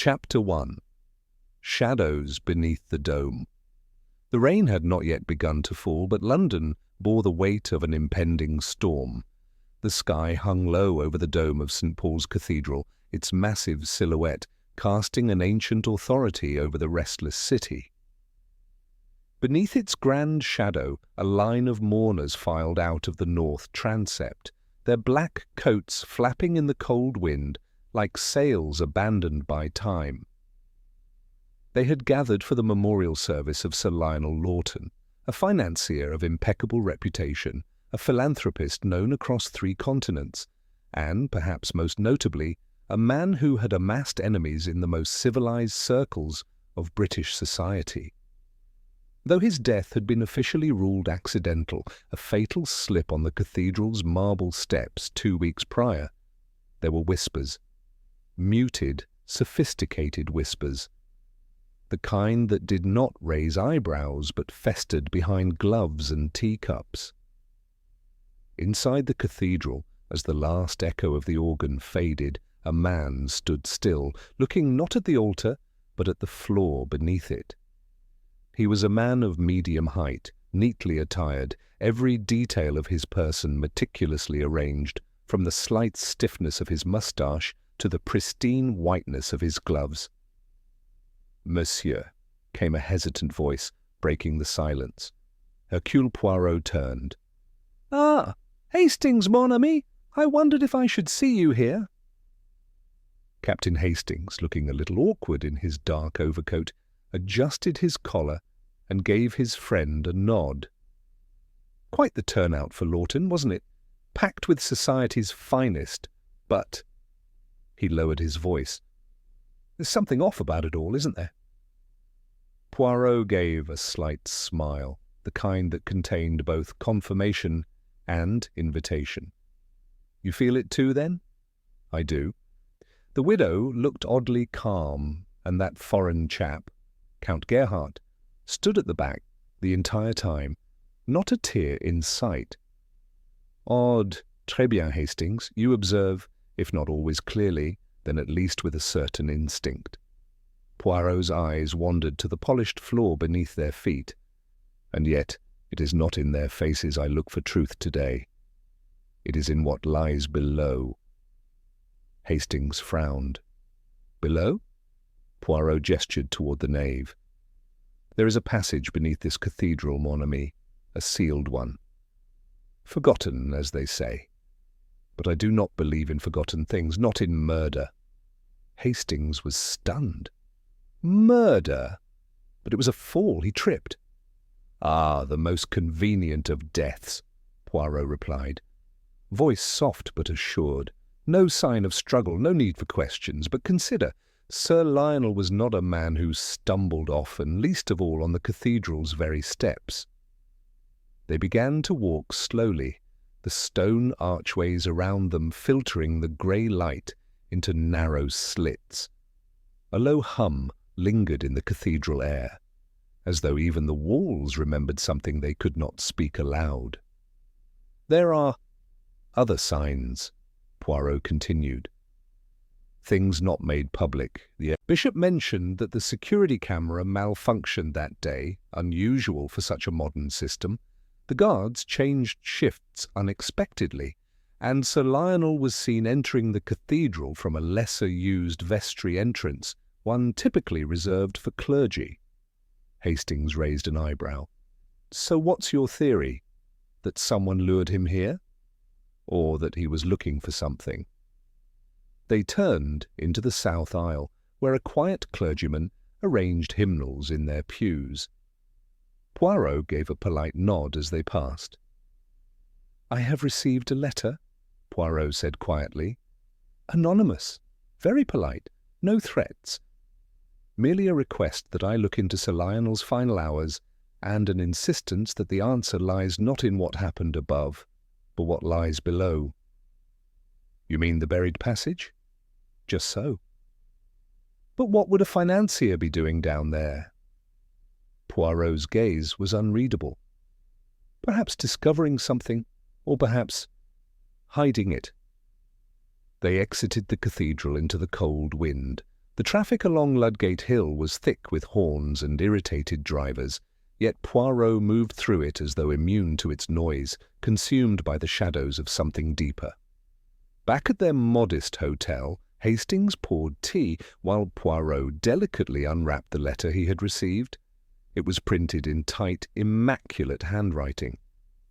Chapter 1. Shadows Beneath the Dome. The rain had not yet begun to fall, but London bore the weight of an impending storm. The sky hung low over the dome of St. Paul's Cathedral, its massive silhouette casting an ancient authority over the restless city. Beneath its grand shadow, a line of mourners filed out of the north transept, their black coats flapping in the cold wind like sails abandoned by time. They had gathered for the memorial service of Sir Lionel Lawton, a financier of impeccable reputation, a philanthropist known across 3 continents, and, perhaps most notably, a man who had amassed enemies in the most civilized circles of British society. Though his death had been officially ruled accidental, a fatal slip on the cathedral's marble steps 2 weeks prior, there were whispers. Muted, sophisticated whispers. The kind that did not raise eyebrows but festered behind gloves and teacups. Inside the cathedral, as the last echo of the organ faded, a man stood still, looking not at the altar, but at the floor beneath it. He was a man of medium height, neatly attired, every detail of his person meticulously arranged, from the slight stiffness of his moustache to the pristine whiteness of his gloves. "Monsieur," came a hesitant voice, breaking the silence. Hercule Poirot turned. "Ah, Hastings, mon ami! I wondered if I should see you here." Captain Hastings, looking a little awkward in his dark overcoat, adjusted his collar and gave his friend a nod. Quite the turnout for Lawton, wasn't it? Packed with society's finest, but... He lowered his voice. "There's something off about it all, isn't there?" Poirot gave a slight smile, the kind that contained both confirmation and invitation. "You feel it too, then?" "I do." The widow looked oddly calm, and that foreign chap, Count Gerhardt, stood at the back the entire time, not a tear in sight. "Odd. Très bien, Hastings. You observe, if not always clearly, then at least with a certain instinct." Poirot's eyes wandered to the polished floor beneath their feet. "And yet, it is not in their faces I look for truth today. It is in what lies below." Hastings frowned. "Below?" Poirot gestured toward the nave. "There is a passage beneath this cathedral, mon ami, a sealed one. Forgotten, as they say. But I do not believe in forgotten things, not in murder." Hastings was stunned. "Murder? But it was a fall. He tripped." "Ah, the most convenient of deaths," Poirot replied. Voice soft but assured. No sign of struggle, no need for questions. But consider, Sir Lionel was not a man who stumbled off, and least of all on the cathedral's very steps. They began to walk slowly, the stone archways around them filtering the grey light into narrow slits. A low hum lingered in the cathedral air, as though even the walls remembered something they could not speak aloud. "There are other signs," Poirot continued. "Things not made public. The Bishop mentioned that the security camera malfunctioned that day, unusual for such a modern system. The guards changed shifts unexpectedly, and Sir Lionel was seen entering the cathedral from a lesser-used vestry entrance, one typically reserved for clergy." Hastings raised an eyebrow. "So what's your theory? That someone lured him here? Or that he was looking for something?" They turned into the south aisle, where a quiet clergyman arranged hymnals in their pews. Poirot gave a polite nod as they passed. "I have received a letter," Poirot said quietly. "Anonymous. Very polite. No threats. Merely a request that I look into Sir Lionel's final hours, and an insistence that the answer lies not in what happened above, but what lies below." "You mean the buried passage?" "Just so." "But what would a financier be doing down there?" Poirot's gaze was unreadable. "Perhaps discovering something, or perhaps hiding it." They exited the cathedral into the cold wind, The traffic along Ludgate Hill was thick with horns and irritated drivers, yet Poirot moved through it as though immune to its noise, consumed by the shadows of something deeper. Back at their modest hotel, Hastings poured tea while Poirot delicately unwrapped the letter he had received. It was printed in tight, immaculate handwriting.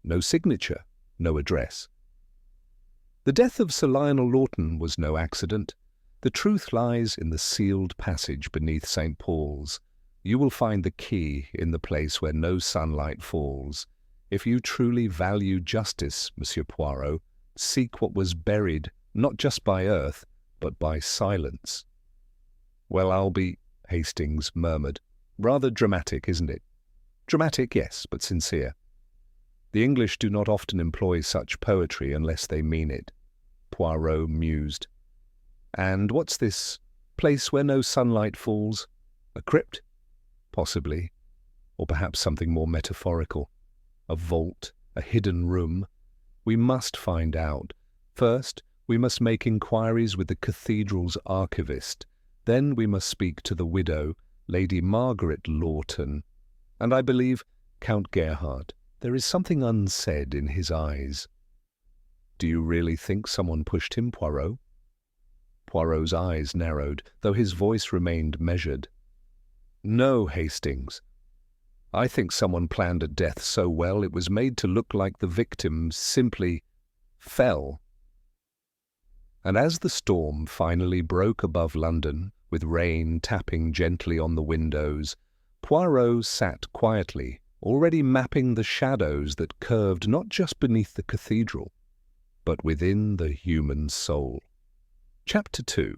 No signature, no address. The death of Sir Lionel Lawton was no accident. The truth lies in the sealed passage beneath St. Paul's. You will find the key in the place where no sunlight falls. If you truly value justice, Monsieur Poirot, seek what was buried, not just by earth, but by silence. Well, Hastings murmured. Rather dramatic, isn't it? Dramatic, yes, but sincere. The English do not often employ such poetry unless they mean it. Poirot mused. And what's this place where no sunlight falls? A crypt? Possibly. Or perhaps something more metaphorical. A vault, a hidden room. We must find out. First, we must make inquiries with the cathedral's archivist. Then we must speak to the widow, Lady Margaret Lawton, and I believe Count Gerhard. There is something unsaid in his eyes. Do you really think someone pushed him, Poirot? Poirot's eyes narrowed, though his voice remained measured. No, Hastings. I think someone planned a death so well it was made to look like the victim simply fell. And as the storm finally broke above London, with rain tapping gently on the windows, Poirot sat quietly, already mapping the shadows that curved not just beneath the cathedral, but within the human soul. Chapter 2.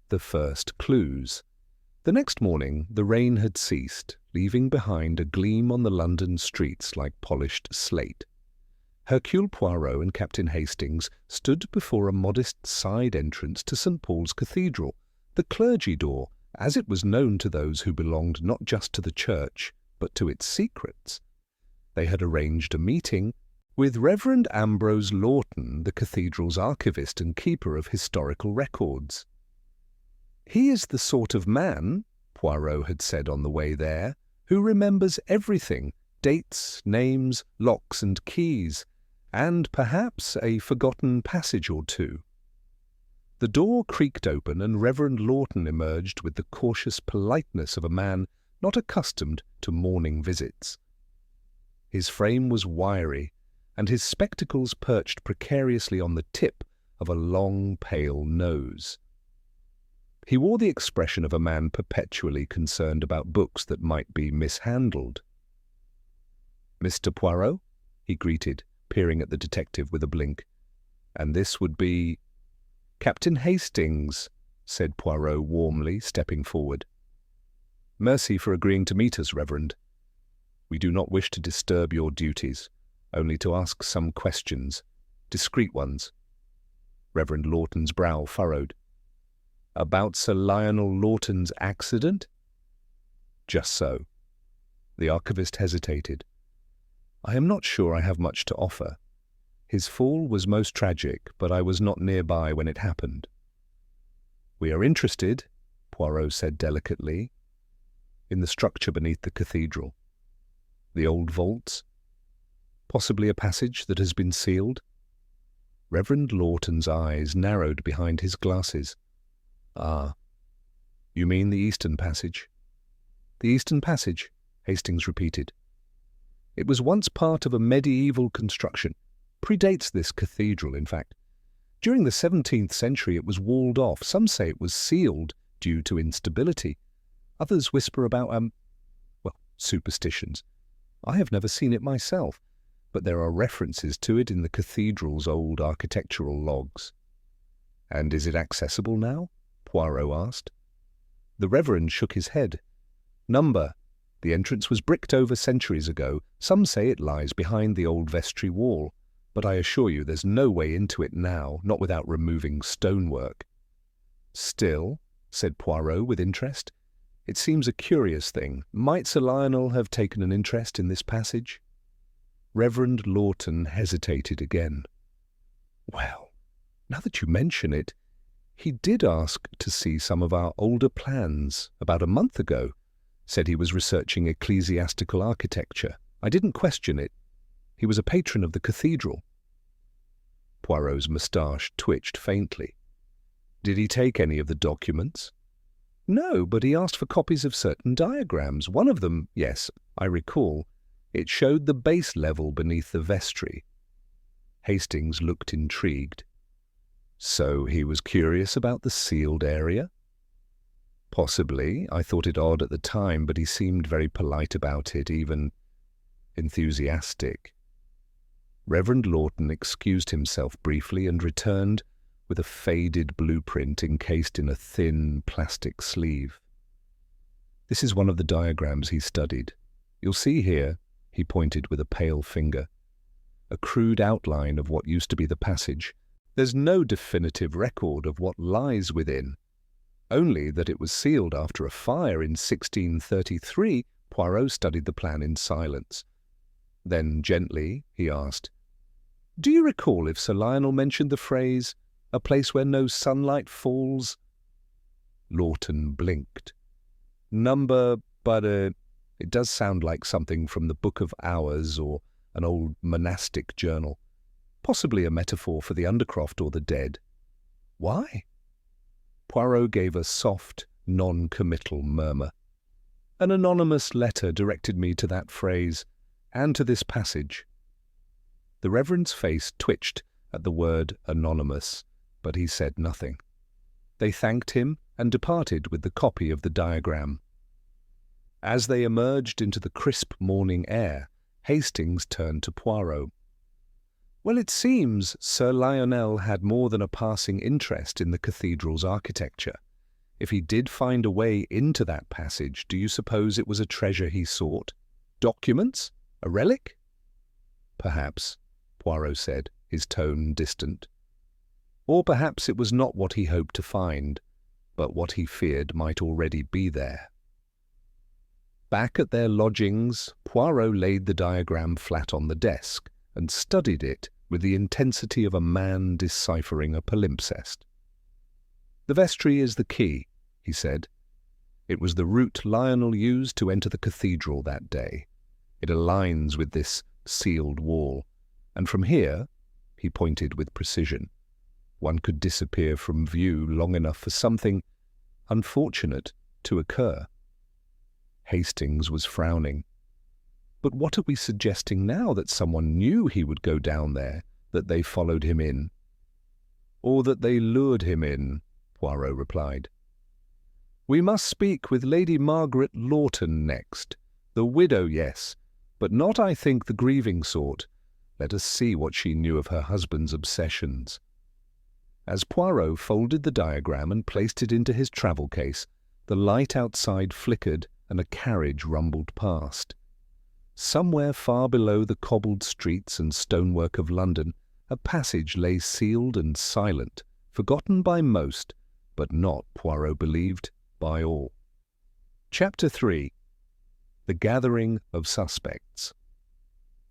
The First Clues. The next morning the rain had ceased, leaving behind a gleam on the London streets like polished slate. Hercule Poirot and Captain Hastings stood before a modest side entrance to St. Paul's Cathedral, the clergy door, as it was known to those who belonged not just to the church, but to its secrets. They had arranged a meeting with Reverend Ambrose Lawton, the cathedral's archivist and keeper of historical records. "He is the sort of man," Poirot had said on the way there, "who remembers everything, dates, names, locks and keys, and perhaps a forgotten passage or two." The door creaked open and Reverend Lawton emerged with the cautious politeness of a man not accustomed to morning visits. His frame was wiry, and his spectacles perched precariously on the tip of a long, pale nose. He wore the expression of a man perpetually concerned about books that might be mishandled. "Mr. Poirot?" he greeted, peering at the detective with a blink. "And this would be—" "Captain Hastings," said Poirot warmly, stepping forward. "Mercy for agreeing to meet us, Reverend. We do not wish to disturb your duties, only to ask some questions, discreet ones." Reverend Lawton's brow furrowed. "About Sir Lionel Lawton's accident?" "Just so." The archivist hesitated. "I am not sure I have much to offer. His fall was most tragic, but I was not nearby when it happened." "We are interested," Poirot said delicately, "in the structure beneath the cathedral. The old vaults? Possibly a passage that has been sealed?" Reverend Lawton's eyes narrowed behind his glasses. "Ah, you mean the Eastern Passage?" "The Eastern Passage," Hastings repeated. "It was once part of a medieval construction. Predates this cathedral, in fact. During the 17th century it was walled off. Some say it was sealed due to instability. Others whisper about, superstitions. I have never seen it myself, but there are references to it in the cathedral's old architectural logs." "And is it accessible now?" Poirot asked. The Reverend shook his head. "Number. The entrance was bricked over centuries ago. Some say it lies behind the old vestry wall, but I assure you there's no way into it now, not without removing stonework." "Still," said Poirot with interest, "it seems a curious thing. Might Sir Lionel have taken an interest in this passage?" Reverend Lawton hesitated again. "Well, now that you mention it, He did ask to see some of our older plans about a month ago. Said he was researching ecclesiastical architecture. I didn't question it. He was a patron of the cathedral. Poirot's moustache twitched faintly. Did he take any of the documents? No, but he asked for copies of certain diagrams. One of them, yes, I recall. It showed the base level beneath the vestry. Hastings looked intrigued. So he was curious about the sealed area? Possibly. I thought it odd at the time, but he seemed very polite about it, even enthusiastic. Reverend Lawton excused himself briefly and returned with a faded blueprint encased in a thin plastic sleeve. This is one of the diagrams he studied. You'll see here, he pointed with a pale finger, a crude outline of what used to be the passage. There's no definitive record of what lies within, only that it was sealed after a fire in 1633. Poirot studied the plan in silence. Then, gently, he asked, "Do you recall if Sir Lionel mentioned the phrase, 'a place where no sunlight falls'?" Lawton blinked. But it does sound like something from the Book of Hours or an old monastic journal. Possibly a metaphor for the undercroft or the dead. Why? Poirot gave a soft, non-committal murmur. An anonymous letter directed me to that phrase, and to this passage. The Reverend's face twitched at the word anonymous, but he said nothing. They thanked him and departed with the copy of the diagram. As they emerged into the crisp morning air, Hastings turned to Poirot. Well, it seems Sir Lionel had more than a passing interest in the cathedral's architecture. If he did find a way into that passage, do you suppose it was a treasure he sought? Documents? A relic? Perhaps, Poirot said, his tone distant. Or perhaps it was not what he hoped to find, but what he feared might already be there. Back at their lodgings, Poirot laid the diagram flat on the desk and studied it with the intensity of a man deciphering a palimpsest. "The vestry is the key," he said. "It was the route Lionel used to enter the cathedral that day. It aligns with this sealed wall, and from here," he pointed with precision, "one could disappear from view long enough for something unfortunate to occur." Hastings was frowning. But what are we suggesting now? That someone knew he would go down there, that they followed him in? Or that they lured him in, Poirot replied. We must speak with Lady Margaret Lawton next. The widow, yes, but not, I think, the grieving sort. Let us see what she knew of her husband's obsessions. As Poirot folded the diagram and placed it into his travel case, the light outside flickered and a carriage rumbled past. Somewhere far below the cobbled streets and stonework of London, a passage lay sealed and silent, forgotten by most, but not, Poirot believed, by all. Chapter 3. The Gathering of Suspects.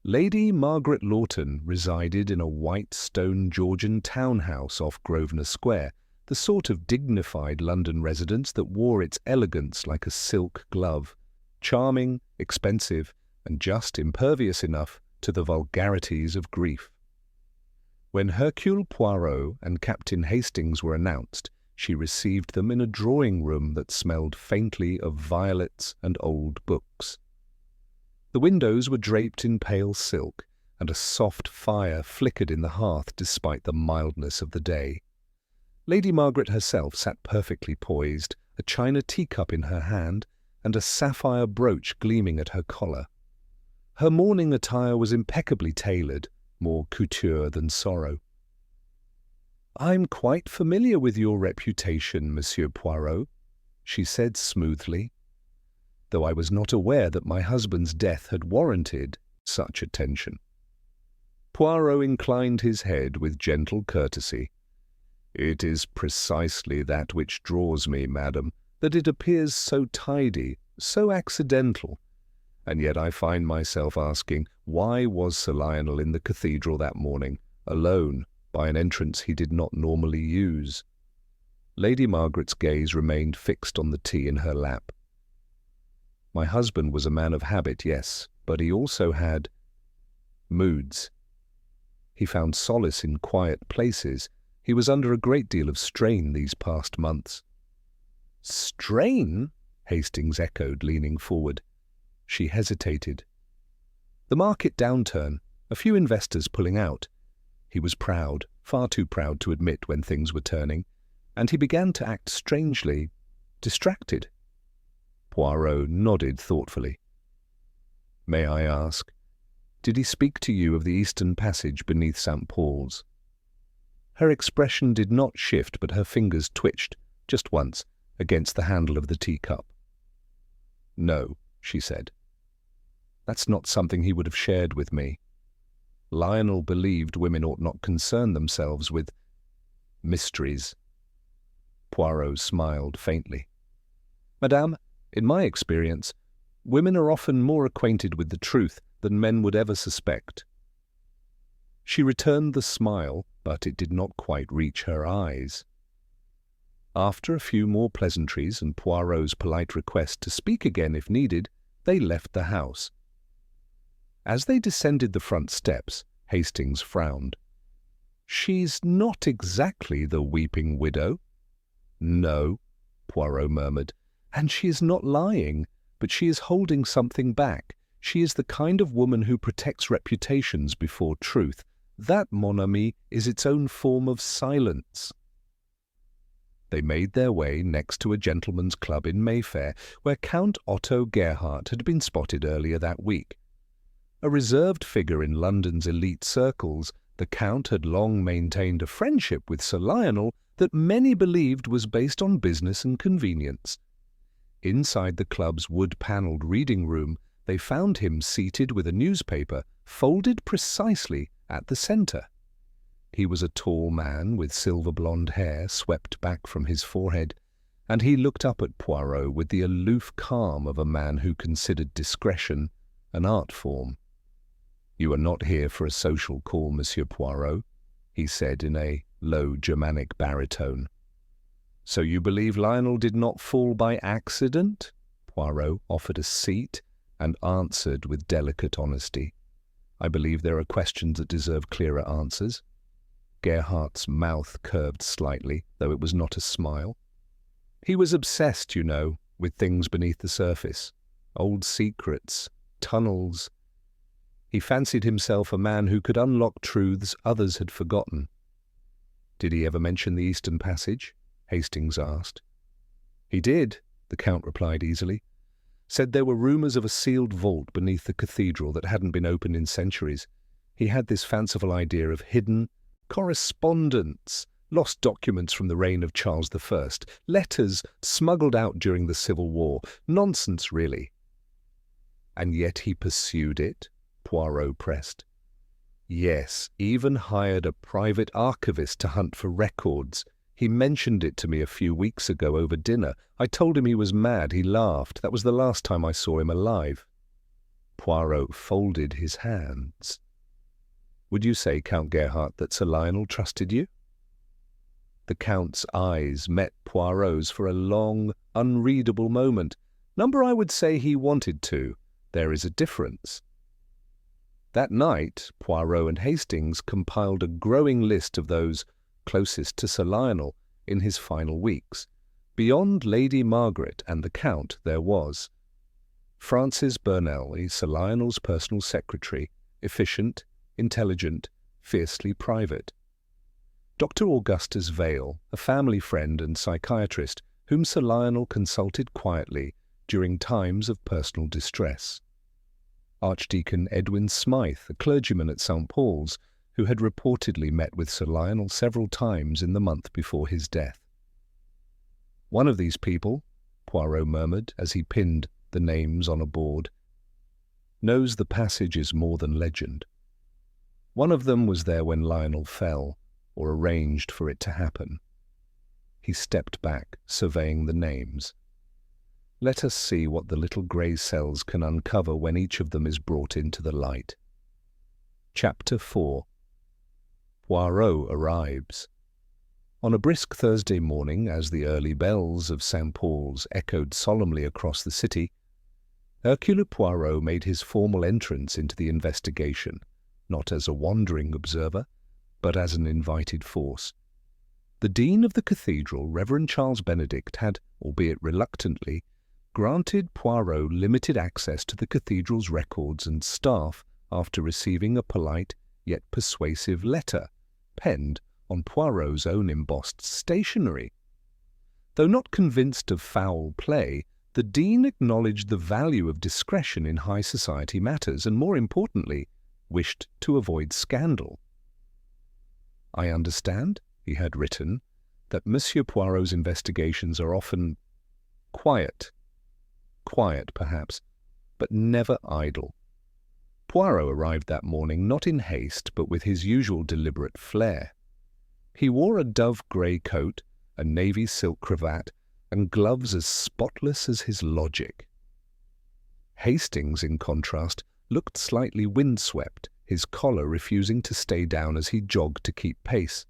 Lady Margaret Lawton resided in a white stone Georgian townhouse off Grosvenor Square, the sort of dignified London residence that wore its elegance like a silk glove, charming, expensive, and just impervious enough to the vulgarities of grief. When Hercule Poirot and Captain Hastings were announced, she received them in a drawing-room that smelled faintly of violets and old books. The windows were draped in pale silk, and a soft fire flickered in the hearth despite the mildness of the day. Lady Margaret herself sat perfectly poised, a china teacup in her hand, and a sapphire brooch gleaming at her collar. Her morning attire was impeccably tailored, more couture than sorrow. "I'm quite familiar with your reputation, Monsieur Poirot," she said smoothly, though I was not aware that my husband's death had warranted such attention. Poirot inclined his head with gentle courtesy. "It is precisely that which draws me, madam, that it appears so tidy, so accidental. And yet I find myself asking, why was Sir Lionel in the cathedral that morning, alone, by an entrance he did not normally use?" Lady Margaret's gaze remained fixed on the tea in her lap. My husband was a man of habit, yes, but he also had moods. He found solace in quiet places. He was under a great deal of strain these past months. Strain? Hastings echoed, leaning forward. She hesitated. The market downturn, a few investors pulling out. He was proud, far too proud to admit when things were turning, and he began to act strangely distracted. Poirot nodded thoughtfully. May I ask, did he speak to you of the eastern passage beneath St. Paul's? Her expression did not shift, but her fingers twitched, just once, against the handle of the teacup. No, she said. That's not something he would have shared with me. Lionel believed women ought not concern themselves with mysteries. Poirot smiled faintly. Madame, in my experience, women are often more acquainted with the truth than men would ever suspect. She returned the smile, but it did not quite reach her eyes. After a few more pleasantries and Poirot's polite request to speak again if needed, they left the house. As they descended the front steps, Hastings frowned. She's not exactly the weeping widow. No, Poirot murmured, and she is not lying, but she is holding something back. She is the kind of woman who protects reputations before truth. That, mon ami, is its own form of silence. They made their way next to a gentleman's club in Mayfair, where Count Otto Gerhardt had been spotted earlier that week. A reserved figure in London's elite circles, the Count had long maintained a friendship with Sir Lionel that many believed was based on business and convenience. Inside the club's wood-panelled reading room, they found him seated with a newspaper folded precisely at the centre. He was a tall man with silver-blonde hair swept back from his forehead, and he looked up at Poirot with the aloof calm of a man who considered discretion an art form. "You are not here for a social call, Monsieur Poirot," he said in a low Germanic baritone. "So you believe Lionel did not fall by accident?" Poirot offered a seat and answered with delicate honesty. "I believe there are questions that deserve clearer answers." Gerhardt's mouth curved slightly, though it was not a smile. "He was obsessed, you know, with things beneath the surface. Old secrets, tunnels. He fancied himself a man who could unlock truths others had forgotten." "Did he ever mention the Eastern Passage?" Hastings asked. "He did," the Count replied easily. "Said there were rumours of a sealed vault beneath the cathedral that hadn't been opened in centuries. He had this fanciful idea of hidden correspondence, lost documents from the reign of Charles I, letters smuggled out during the Civil War. Nonsense, really." "And yet he pursued it?" Poirot pressed. "Yes, even hired a private archivist to hunt for records. He mentioned it to me a few weeks ago over dinner. I told him he was mad. He laughed. That was the last time I saw him alive." Poirot folded his hands. "Would you say, Count Gerhardt, that Sir Lionel trusted you?" The Count's eyes met Poirot's for a long, unreadable moment. "Number, I would say he wanted to. There is a difference." That night, Poirot and Hastings compiled a growing list of those closest to Sir Lionel in his final weeks. Beyond Lady Margaret and the Count there was Frances Burnell, Sir Lionel's personal secretary, efficient, intelligent, fiercely private. Dr. Augustus Vale, a family friend and psychiatrist whom Sir Lionel consulted quietly during times of personal distress. Archdeacon Edwin Smythe, a clergyman at St. Paul's, who had reportedly met with Sir Lionel several times in the month before his death. "One of these people," Poirot murmured as he pinned the names on a board, "knows the passage is more than legend. One of them was there when Lionel fell, or arranged for it to happen." He stepped back, surveying the names. "Let us see what the little grey cells can uncover when each of them is brought into the light." Chapter 4. Poirot arrives. On a brisk Thursday morning, as the early bells of St. Paul's echoed solemnly across the city, Hercule Poirot made his formal entrance into the investigation, not as a wandering observer, but as an invited force. The Dean of the Cathedral, Reverend Charles Benedict, had, albeit reluctantly, granted Poirot limited access to the cathedral's records and staff after receiving a polite yet persuasive letter, penned on Poirot's own embossed stationery. Though not convinced of foul play, the Dean acknowledged the value of discretion in high society matters and, more importantly, wished to avoid scandal. "I understand," he had written, "that Monsieur Poirot's investigations are often quiet perhaps, but never idle." Poirot arrived that morning not in haste, but with his usual deliberate flair. He wore a dove-grey coat, a navy silk cravat, and gloves as spotless as his logic. Hastings, in contrast, looked slightly windswept, his collar refusing to stay down as he jogged to keep pace.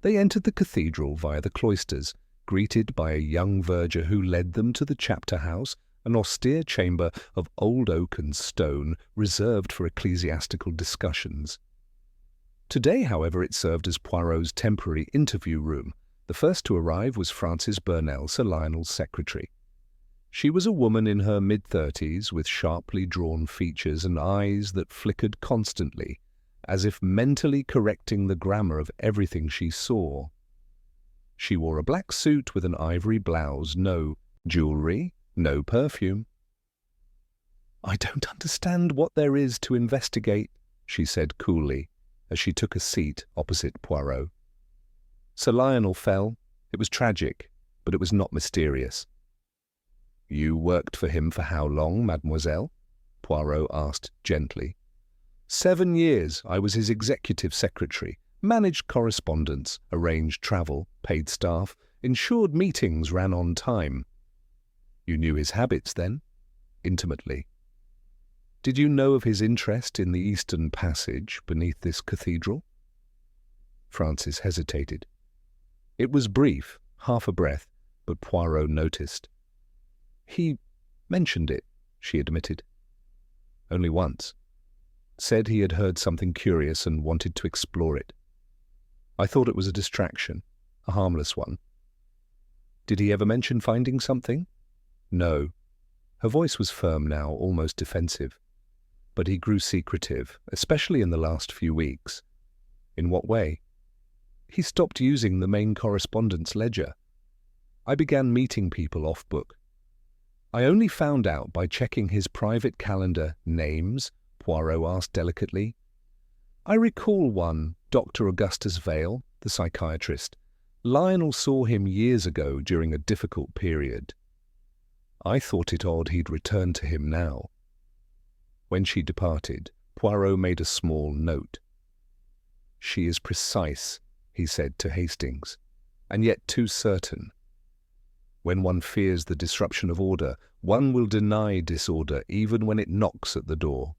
They entered the cathedral via the cloisters, greeted by a young verger who led them to the chapter house, an austere chamber of old oak and stone reserved for ecclesiastical discussions. Today, however, it served as Poirot's temporary interview room. The first to arrive was Frances Burnell, Sir Lionel's secretary. She was a woman in her mid-30s, with sharply drawn features and eyes that flickered constantly, as if mentally correcting the grammar of everything she saw. She wore a black suit with an ivory blouse, no jewellery, no perfume. "I don't understand what there is to investigate," she said coolly, as she took a seat opposite Poirot. "Sir Lionel fell. It was tragic, but it was not mysterious." "You worked for him for how long, mademoiselle?" Poirot asked gently. 7 years. I was his executive secretary, managed correspondence, arranged travel, paid staff, ensured meetings ran on time." "You knew his habits, then?" "Intimately." "Did you know of his interest in the Eastern Passage beneath this cathedral?" Frances hesitated. It was brief, half a breath, but Poirot noticed. "He mentioned it," she admitted. "Only once. Said he had heard something curious and wanted to explore it. I thought it was a distraction, a harmless one." "Did he ever mention finding something?" "No." Her voice was firm now, almost defensive. "But he grew secretive, especially in the last few weeks." "In what way?" "He stopped using the main correspondence ledger. I began meeting people off-book. I only found out by checking his private calendar." "Names?" Poirot asked delicately. "I recall one, Dr. Augustus Vale, the psychiatrist. Lionel saw him years ago during a difficult period. I thought it odd he'd return to him now." When she departed, Poirot made a small note. "She is precise," he said to Hastings, "and yet too certain. When one fears the disruption of order, one will deny disorder even when it knocks at the door."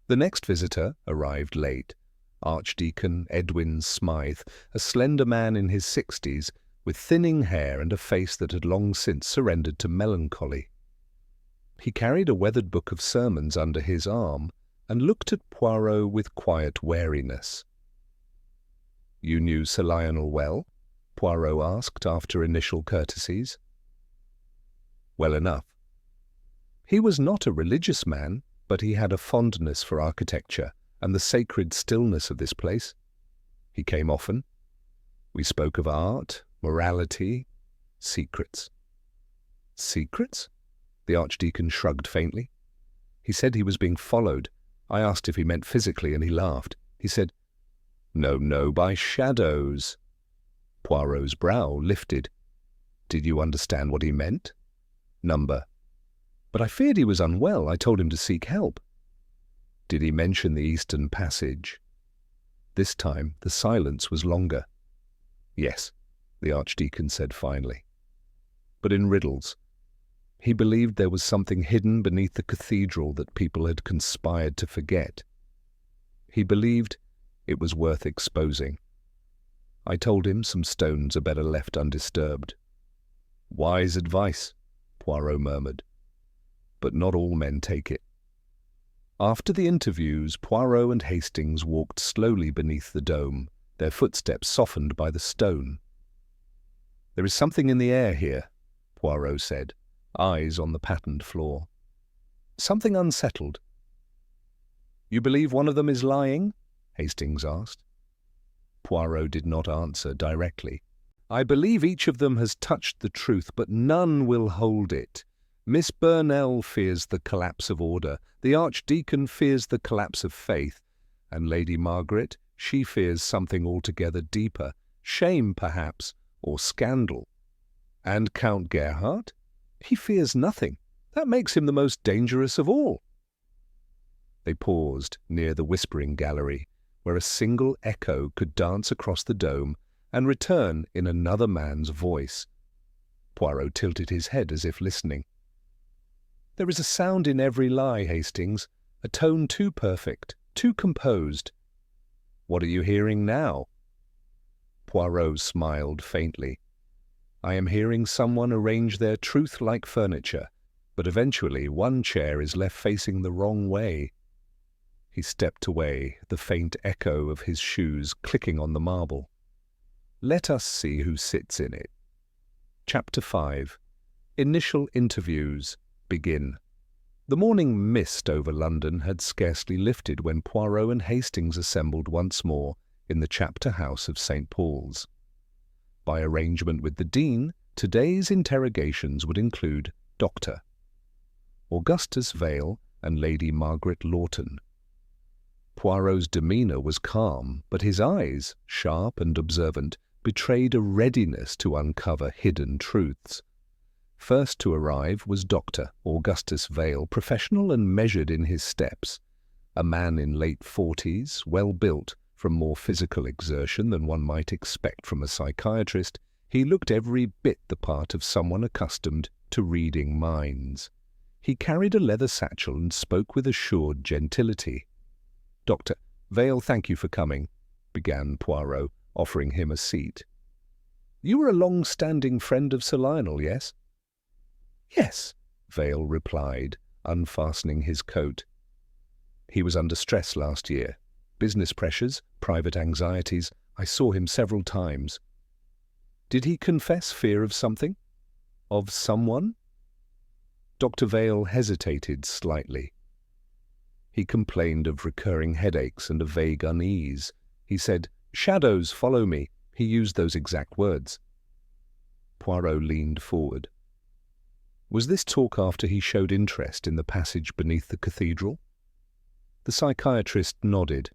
The next visitor arrived late. Archdeacon Edwin Smythe, a slender man in his 60s, with thinning hair and a face that had long since surrendered to melancholy. He carried a weathered book of sermons under his arm and looked at Poirot with quiet wariness. "You knew Sir Lionel well?" Poirot asked after initial courtesies. "Well enough. He was not a religious man, but he had a fondness for architecture and the sacred stillness of this place. He came often. We spoke of art, morality, secrets." "Secrets?" The Archdeacon shrugged faintly. "He said he was being followed. I asked if he meant physically, and he laughed. He said, 'No, by shadows.'" Poirot's brow lifted. "Did you understand what he meant?" "Number. But I feared he was unwell. I told him to seek help." "Did he mention the Eastern Passage?" This time the silence was longer. "Yes," the Archdeacon said finally. "But in riddles. He believed there was something hidden beneath the cathedral that people had conspired to forget. He believed it was worth exposing. I told him some stones are better left undisturbed. Wise advice, Poirot murmured. But not all men take it. After the interviews, Poirot and Hastings walked slowly beneath the dome, their footsteps softened by the stone. There is something in the air here, Poirot said, eyes on the patterned floor. Something unsettled. You believe one of them is lying? Hastings asked. Poirot did not answer directly. I believe each of them has touched the truth, but none will hold it. Miss Burnell fears the collapse of order, the Archdeacon fears the collapse of faith, and Lady Margaret, she fears something altogether deeper, shame perhaps, or scandal. And Count Gerhardt? He fears nothing. That makes him the most dangerous of all. They paused near the whispering gallery, where a single echo could dance across the dome and return in another man's voice. Poirot tilted his head as if listening. There is a sound in every lie, Hastings, a tone too perfect, too composed. What are you hearing now? Poirot smiled faintly. I am hearing someone arrange their truth like furniture, but eventually one chair is left facing the wrong way. He stepped away, the faint echo of his shoes clicking on the marble. Let us see who sits in it. Chapter 5. Initial Interviews begin. The morning mist over London had scarcely lifted when Poirot and Hastings assembled once more in the chapter house of St. Paul's. By arrangement with the Dean, today's interrogations would include Dr. Augustus Vale and Lady Margaret Lawton. Poirot's demeanour was calm, but his eyes, sharp and observant, betrayed a readiness to uncover hidden truths. First to arrive was Dr. Augustus Vale, professional and measured in his steps. A man in late 40s, well-built, from more physical exertion than one might expect from a psychiatrist, he looked every bit the part of someone accustomed to reading minds. He carried a leather satchel and spoke with assured gentility. Dr. Vale, thank you for coming, began Poirot, offering him a seat. You were a long-standing friend of Sir Lionel, yes? Yes, Vale replied, unfastening his coat. He was under stress last year. Business pressures, private anxieties. I saw him several times. Did he confess fear of something? Of someone? Dr. Vale hesitated slightly. He complained of recurring headaches and a vague unease. He said, "Shadows follow me." He used those exact words. Poirot leaned forward. Was this talk after he showed interest in the passage beneath the cathedral? The psychiatrist nodded.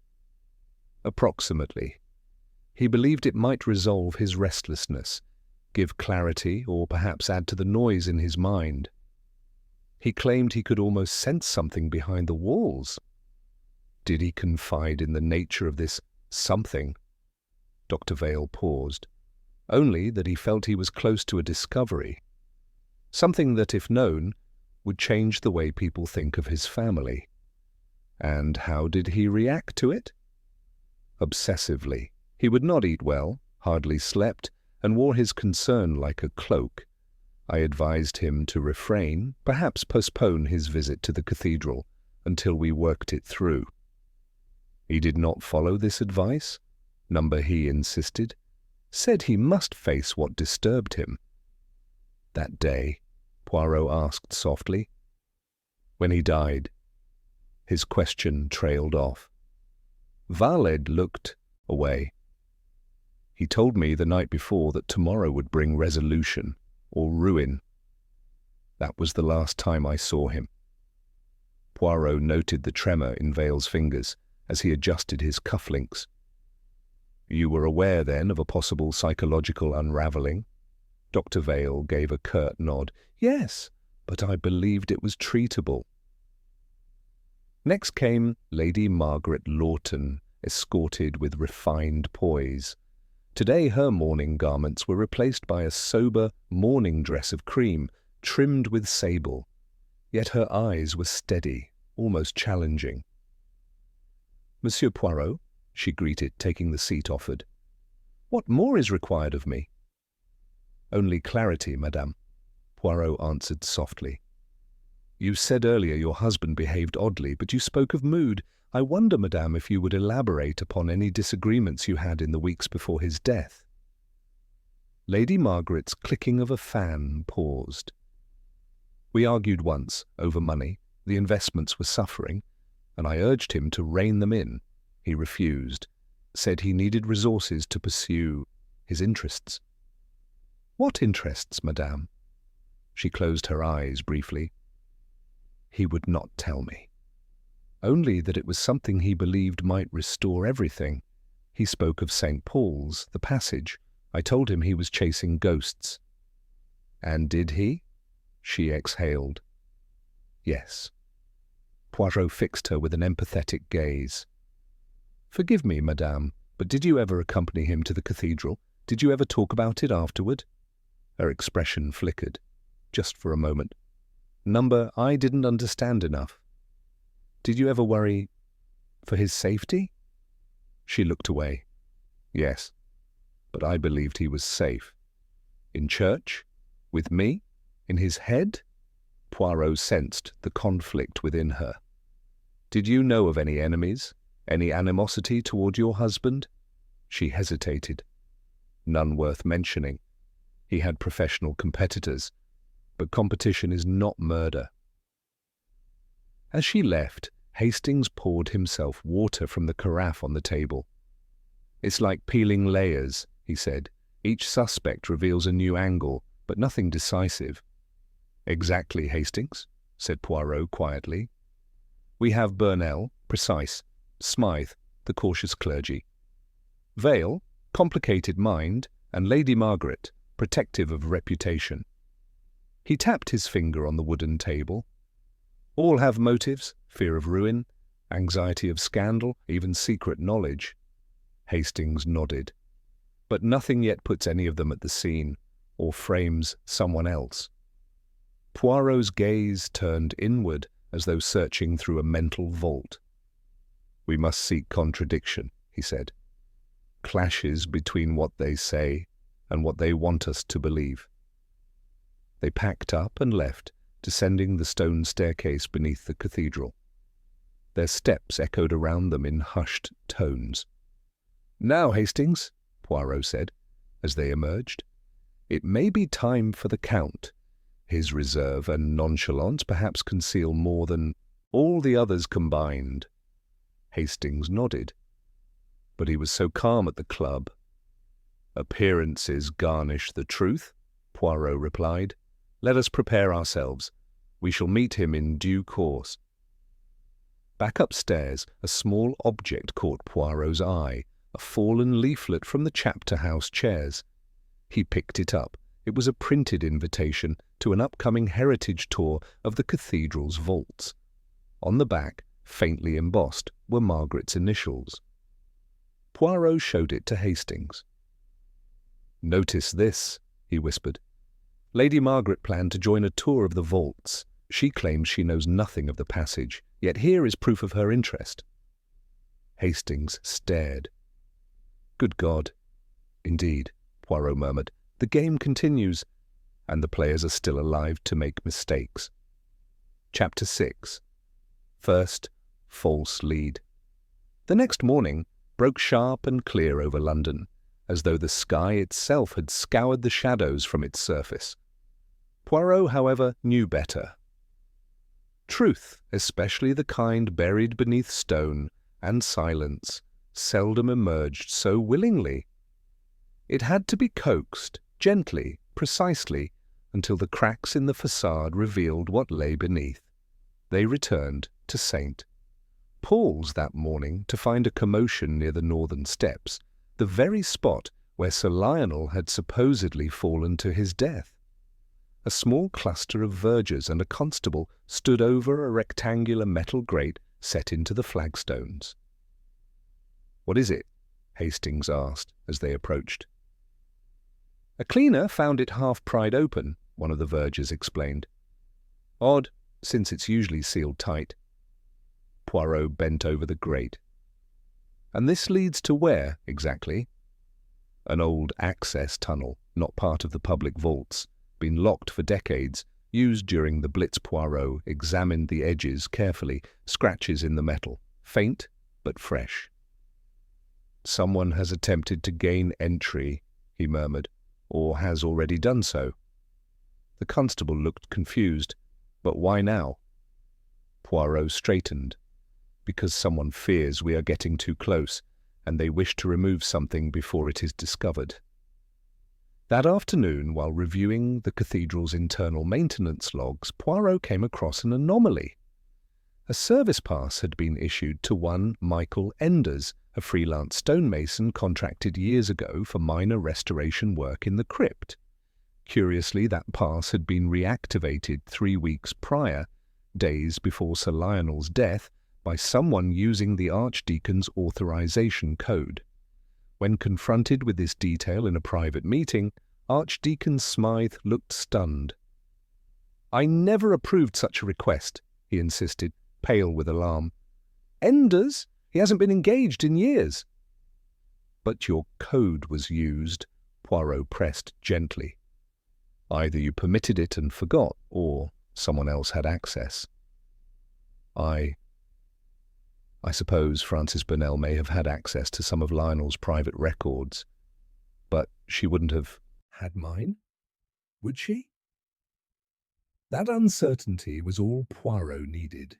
Approximately. He believed it might resolve his restlessness, give clarity, or perhaps add to the noise in his mind. He claimed he could almost sense something behind the walls. Did he confide in the nature of this something? Dr. Vale paused. Only that he felt he was close to a discovery. Something that, if known, would change the way people think of his family. And how did he react to it? Obsessively. He would not eat well, hardly slept, and wore his concern like a cloak. I advised him to refrain, perhaps postpone his visit to the cathedral until we worked it through. He did not follow this advice. He insisted, said he must face what disturbed him. That day, Poirot asked softly, when he died. His question trailed off. Valed looked away. He told me the night before that tomorrow would bring resolution or ruin. That was the last time I saw him. Poirot noted the tremor in Vale's fingers as he adjusted his cufflinks. You were aware, then, of a possible psychological unravelling? Dr. Vale gave a curt nod. Yes, but I believed it was treatable. Next came Lady Margaret Lawton, escorted with refined poise. Today her mourning garments were replaced by a sober morning dress of cream, trimmed with sable. Yet her eyes were steady, almost challenging. Monsieur Poirot, she greeted, taking the seat offered. What more is required of me?" "Only clarity, madame," Poirot answered softly. "You said earlier your husband behaved oddly, but you spoke of mood. I wonder, madame, if you would elaborate upon any disagreements you had in the weeks before his death." Lady Margaret's clicking of a fan paused. "We argued once over money. The investments were suffering, and I urged him to rein them in. He refused, said he needed resources to pursue his interests." "What interests, madame?" She closed her eyes briefly. "He would not tell me. Only that it was something he believed might restore everything. He spoke of St. Paul's, the passage. I told him he was chasing ghosts." "And did he?" She exhaled. "Yes." Poirot fixed her with an empathetic gaze. "Forgive me, madame, but did you ever accompany him to the cathedral? Did you ever talk about it afterward?" Her expression flickered, just for a moment. "Number, I didn't understand enough. Did you ever worry for his safety?" She looked away. "Yes, but I believed he was safe. In church? With me? In his head?" Poirot sensed the conflict within her. "Did you know of any enemies? Any animosity toward your husband?" She hesitated. "None worth mentioning. He had professional competitors, but competition is not murder." As she left, Hastings poured himself water from the carafe on the table. "It's like peeling layers," he said. "Each suspect reveals a new angle, but nothing decisive." "Exactly, Hastings," said Poirot quietly. "We have Burnell, precise; Smythe, the cautious clergy; Vale, complicated mind; and Lady Margaret, protective of reputation." He tapped his finger on the wooden table. "All have motives: fear of ruin, anxiety of scandal, even secret knowledge." Hastings nodded. "But nothing yet puts any of them at the scene, or frames someone else." Poirot's gaze turned inward, as though searching through a mental vault. "We must seek contradiction," he said. "Clashes between what they say and what they want us to believe." They packed up and left, descending the stone staircase beneath the cathedral. Their steps echoed around them in hushed tones. "Now, Hastings," Poirot said, as they emerged, "it may be time for the Count. His reserve and nonchalance perhaps conceal more than all the others combined." Hastings nodded. "But he was so calm at the club." "Appearances garnish the truth," Poirot replied. "Let us prepare ourselves. We shall meet him in due course." Back upstairs, a small object caught Poirot's eye, a fallen leaflet from the chapter house chairs. He picked it up. It was a printed invitation to an upcoming heritage tour of the cathedral's vaults. On the back, faintly embossed, were Margaret's initials. Poirot showed it to Hastings. "Notice this," he whispered. "Lady Margaret planned to join a tour of the vaults. She claims she knows nothing of the passage, yet here is proof of her interest." Hastings stared. "Good God!" "Indeed," Poirot murmured. "The game continues, and the players are still alive to make mistakes." Chapter 6. First false lead. The next morning broke sharp and clear over London, as though the sky itself had scoured the shadows from its surface. Poirot, however, knew better. Truth, especially the kind buried beneath stone, and silence, seldom emerged so willingly. It had to be coaxed, gently, precisely, until the cracks in the facade revealed what lay beneath. They returned to St. Paul's that morning to find a commotion near the northern steps, the very spot where Sir Lionel had supposedly fallen to his death. A small cluster of vergers and a constable stood over a rectangular metal grate set into the flagstones. "What is it?" Hastings asked as they approached. "A cleaner found it half pried open," one of the vergers explained. "Odd, since it's usually sealed tight." Poirot bent over the grate. "And this leads to where, exactly?" An old access tunnel, not part of the public vaults, been locked for decades, used during the Blitz. Poirot examined the edges carefully, scratches in the metal, faint but fresh. "Someone has attempted to gain entry," he murmured, "or has already done so." The constable looked confused. "But why now?" Poirot straightened. "Because someone fears we are getting too close, and they wish to remove something before it is discovered." That afternoon, while reviewing the cathedral's internal maintenance logs, Poirot came across an anomaly. A service pass had been issued to one Michael Enders, a freelance stonemason contracted years ago for minor restoration work in the crypt. Curiously, that pass had been reactivated 3 weeks prior, days before Sir Lionel's death, by someone using the Archdeacon's authorization code. When confronted with this detail in a private meeting, Archdeacon Smythe looked stunned. "I never approved such a request," he insisted, pale with alarm. "Enders? He hasn't been engaged in years." "But your code was used," Poirot pressed gently. "Either you permitted it and forgot, or someone else had access." I suppose Frances Burnell may have had access to some of Lionel's private records, but she wouldn't have had mine, would she? That uncertainty was all Poirot needed.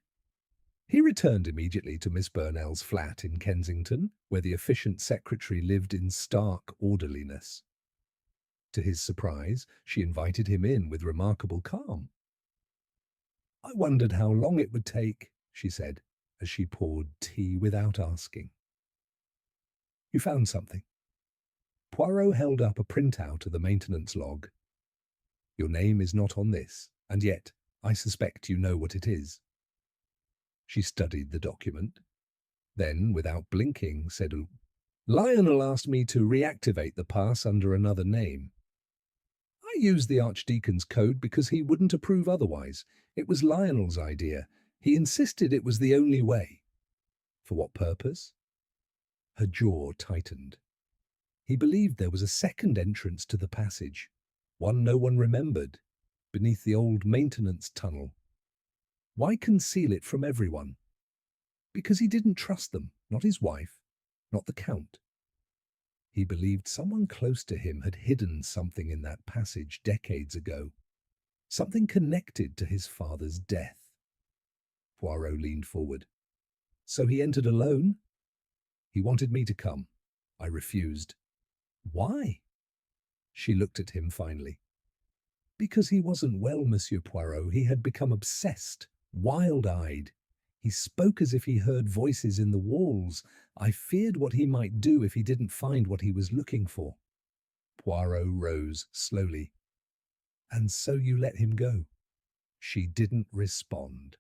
He returned immediately to Miss Burnell's flat in Kensington, where the efficient secretary lived in stark orderliness. To his surprise, she invited him in with remarkable calm. "I wondered how long it would take," she said, as she poured tea without asking. "You found something?" Poirot held up a printout of the maintenance log. "Your name is not on this, and yet I suspect you know what it is." She studied the document. Then, without blinking, said, "Lionel asked me to reactivate the pass under another name. I used the Archdeacon's code because he wouldn't approve otherwise. It was Lionel's idea. He insisted it was the only way." "For what purpose?" Her jaw tightened. "He believed there was a second entrance to the passage, one no one remembered, beneath the old maintenance tunnel. Why conceal it from everyone? Because he didn't trust them, not his wife, not the Count. He believed someone close to him had hidden something in that passage decades ago, something connected to his father's death." Poirot leaned forward. "So he entered alone?" "He wanted me to come. I refused." "Why?" She looked at him finally. "Because he wasn't well, Monsieur Poirot. He had become obsessed, wild-eyed. He spoke as if he heard voices in the walls. I feared what he might do if he didn't find what he was looking for." Poirot rose slowly. "And so you let him go?" She didn't respond.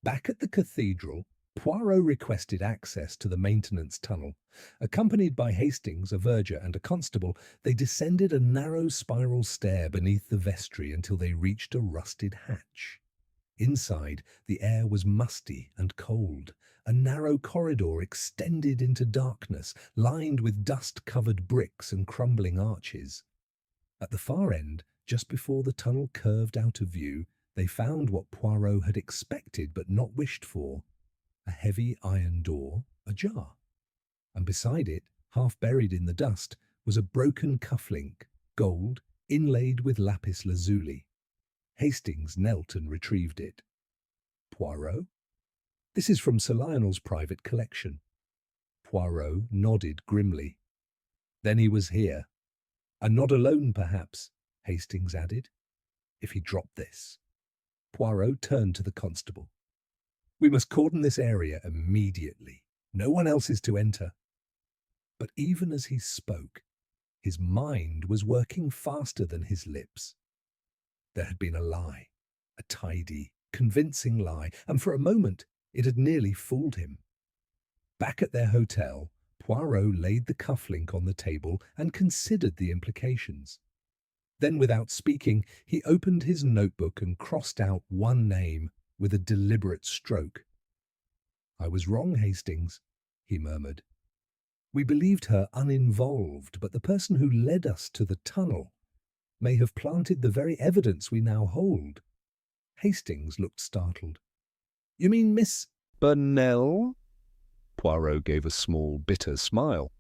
Back at the cathedral, Poirot requested access to the maintenance tunnel. Accompanied by Hastings, a verger, and a constable, they descended a narrow spiral stair beneath the vestry until they reached a rusted hatch. Inside, the air was musty and cold. A narrow corridor extended into darkness, lined with dust-covered bricks and crumbling arches. At the far end, just before the tunnel curved out of view, they found what Poirot had expected but not wished for: a heavy iron door, ajar. And beside it, half buried in the dust, was a broken cufflink, gold, inlaid with lapis lazuli. Hastings knelt and retrieved it. "Poirot? This is from Sir Lionel's private collection." Poirot nodded grimly. "Then he was here. And not alone, perhaps," Hastings added, "if he dropped this." Poirot turned to the constable. "We must cordon this area immediately. No one else is to enter." But even as he spoke, his mind was working faster than his lips. There had been a lie, a tidy, convincing lie, and for a moment it had nearly fooled him. Back at their hotel, Poirot laid the cufflink on the table and considered the implications. Then, without speaking, he opened his notebook and crossed out one name with a deliberate stroke. "I was wrong, Hastings," he murmured. We believed her uninvolved, but the person who led us to the tunnel may have planted the very evidence we now hold. Hastings looked startled. You mean Miss Burnell? Poirot gave a small, bitter smile.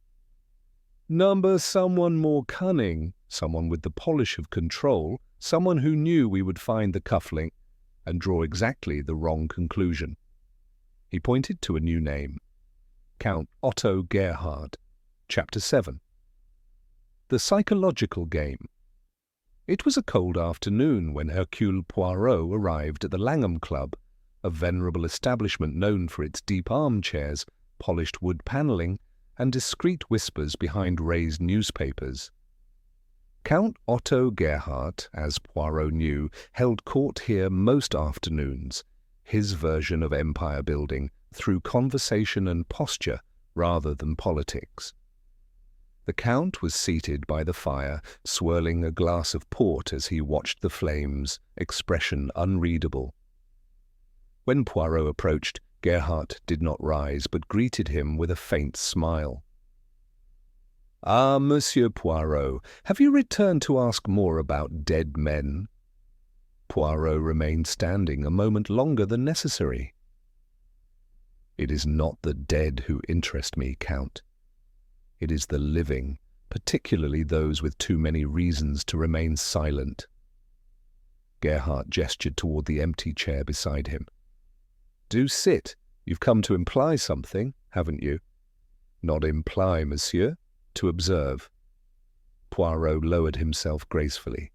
Number someone more cunning, someone with the polish of control, someone who knew we would find the cufflink and draw exactly the wrong conclusion. He pointed to a new name. Count Otto Gerhard, Chapter 7. The Psychological Game. It was a cold afternoon when Hercule Poirot arrived at the Langham Club, a venerable establishment known for its deep armchairs, polished wood panelling, and discreet whispers behind raised newspapers. Count Otto Gerhard, as Poirot knew, held court here most afternoons, his version of empire building, through conversation and posture rather than politics. The Count was seated by the fire, swirling a glass of port as he watched the flames, expression unreadable. When Poirot approached, Gerhard did not rise, but greeted him with a faint smile. Ah, Monsieur Poirot, have you returned to ask more about dead men? Poirot remained standing a moment longer than necessary. It is not the dead who interest me, Count. It is the living, particularly those with too many reasons to remain silent. Gerhard gestured toward the empty chair beside him. Do sit. You've come to imply something, haven't you? Not imply, monsieur, to observe. Poirot lowered himself gracefully.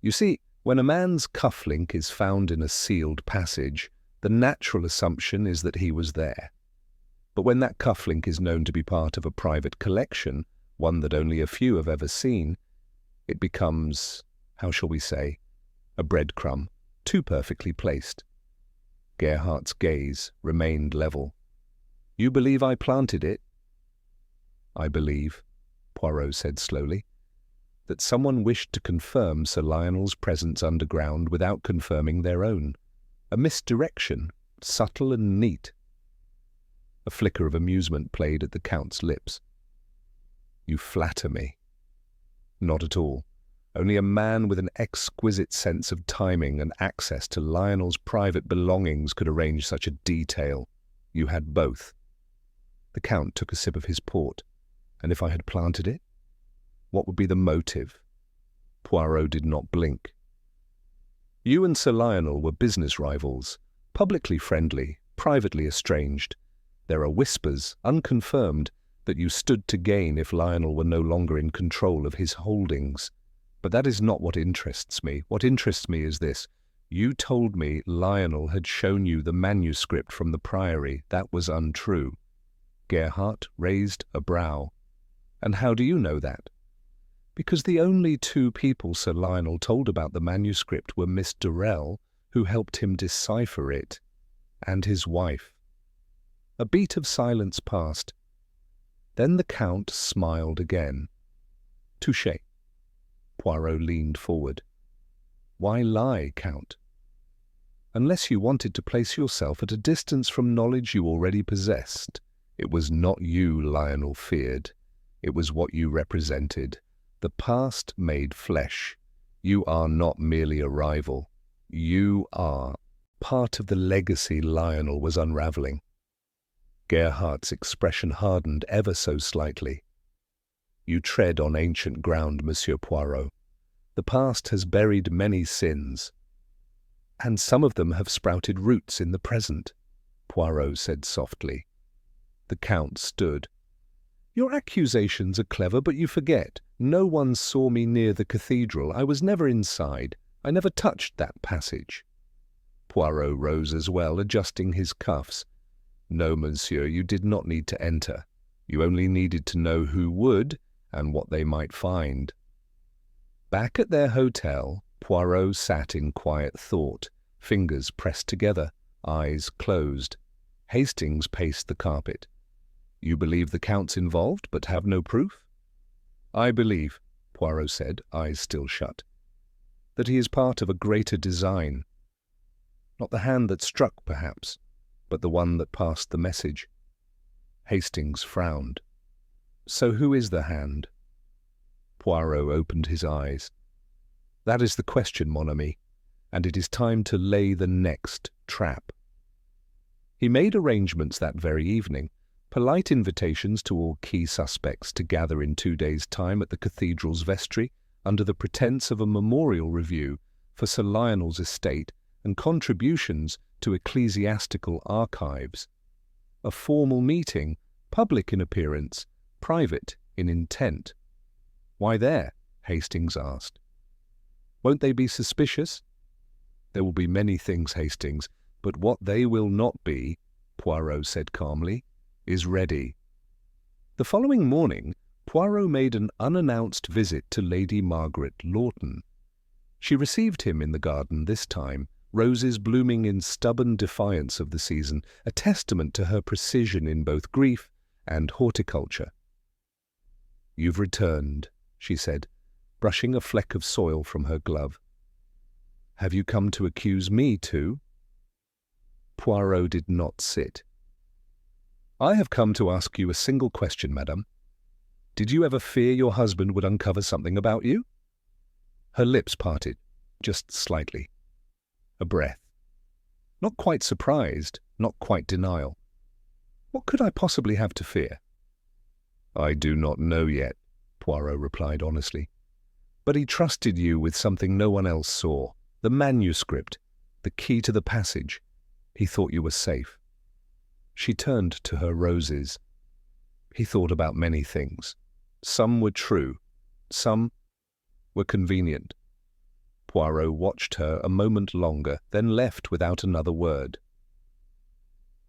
You see, when a man's cufflink is found in a sealed passage, the natural assumption is that he was there. But when that cufflink is known to be part of a private collection, one that only a few have ever seen, it becomes, how shall we say, a breadcrumb, too perfectly placed. Gerhardt's gaze remained level. You believe I planted it? I believe, Poirot said slowly, that someone wished to confirm Sir Lionel's presence underground without confirming their own. A misdirection, subtle and neat. A flicker of amusement played at the Count's lips. You flatter me. Not at all. Only a man with an exquisite sense of timing and access to Lionel's private belongings could arrange such a detail. You had both. The Count took a sip of his port. And if I had planted it? What would be the motive? Poirot did not blink. You and Sir Lionel were business rivals, publicly friendly, privately estranged. There are whispers, unconfirmed, that you stood to gain if Lionel were no longer in control of his holdings. But that is not what interests me. What interests me is this. You told me Lionel had shown you the manuscript from the Priory. That was untrue. Gerhardt raised a brow. And how do you know that? Because the only two people Sir Lionel told about the manuscript were Miss Durrell, who helped him decipher it, and his wife. A beat of silence passed. Then the Count smiled again. Touché. Poirot leaned forward. Why lie, Count? Unless you wanted to place yourself at a distance from knowledge you already possessed. It was not you Lionel feared. It was what you represented. The past made flesh. You are not merely a rival. You are part of the legacy Lionel was unraveling. Gerhardt's expression hardened ever so slightly. You tread on ancient ground, Monsieur Poirot. The past has buried many sins, and some of them have sprouted roots in the present, Poirot said softly. The Count stood. Your accusations are clever, but you forget. No one saw me near the cathedral. I was never inside. I never touched that passage. Poirot rose as well, adjusting his cuffs. No, monsieur, you did not need to enter. You only needed to know who would and what they might find. Back at their hotel, Poirot sat in quiet thought, fingers pressed together, eyes closed. Hastings paced the carpet. You believe the Count's involved, but have no proof? I believe, Poirot said, eyes still shut, that he is part of a greater design. Not the hand that struck, perhaps, but the one that passed the message. Hastings frowned. So who is the hand? Poirot opened his eyes. That is the question, mon ami, and it is time to lay the next trap. He made arrangements that very evening, polite invitations to all key suspects to gather in 2 days' time at the cathedral's vestry under the pretence of a memorial review for Sir Lionel's estate and contributions to ecclesiastical archives. A formal meeting, public in appearance, private in intent. Why there? Hastings asked. Won't they be suspicious? There will be many things, Hastings, but what they will not be, Poirot said calmly, is ready. The following morning, Poirot made an unannounced visit to Lady Margaret Lawton. She received him in the garden this time, roses blooming in stubborn defiance of the season, a testament to her precision in both grief and horticulture. "You've returned," she said, brushing a fleck of soil from her glove. "Have you come to accuse me too?" Poirot did not sit. "I have come to ask you a single question, madame. Did you ever fear your husband would uncover something about you?" Her lips parted, just slightly. A breath. Not quite surprised, not quite denial. What could I possibly have to fear? "I do not know yet," Poirot replied honestly. "But he trusted you with something no one else saw, the manuscript, the key to the passage. He thought you were safe." She turned to her roses. He thought about many things. Some were true, some were convenient. Poirot watched her a moment longer, then left without another word.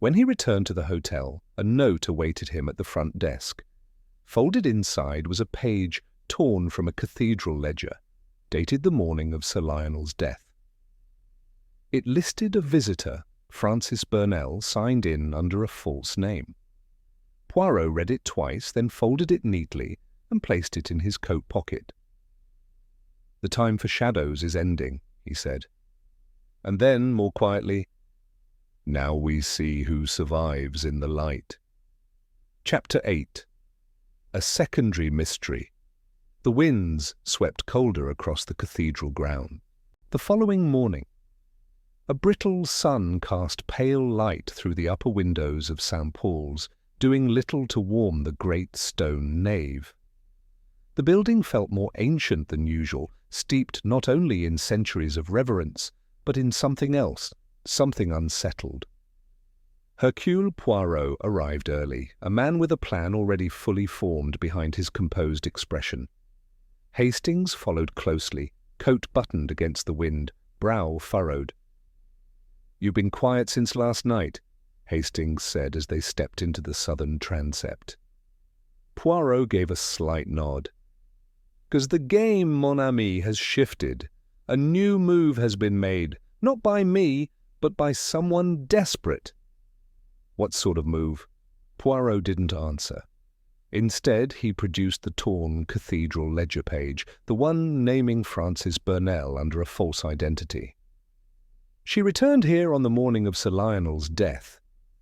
When he returned to the hotel, a note awaited him at the front desk. Folded inside was a page torn from a cathedral ledger, dated the morning of Sir Lionel's death. It listed a visitor, Francis Burnell, signed in under a false name. Poirot read it twice, then folded it neatly and placed it in his coat pocket. "The time for shadows is ending," he said. And then, more quietly, "Now we see who survives in the light." Chapter 8. A secondary mystery. The winds swept colder across the cathedral ground. The following morning, a brittle sun cast pale light through the upper windows of St. Paul's, doing little to warm the great stone nave. The building felt more ancient than usual, steeped not only in centuries of reverence, but in something else, something unsettled. Hercule Poirot arrived early, a man with a plan already fully formed behind his composed expression. Hastings followed closely, coat buttoned against the wind, brow furrowed. "You've been quiet since last night," Hastings said as they stepped into the southern transept. Poirot gave a slight nod. "'Cause the game, mon ami, has shifted. A new move has been made, not by me, but by someone desperate." "What sort of move?" Poirot didn't answer. Instead, he produced the torn cathedral ledger page, the one naming Francis Burnell under a false identity. "She returned here on the morning of Sir Lionel's death,"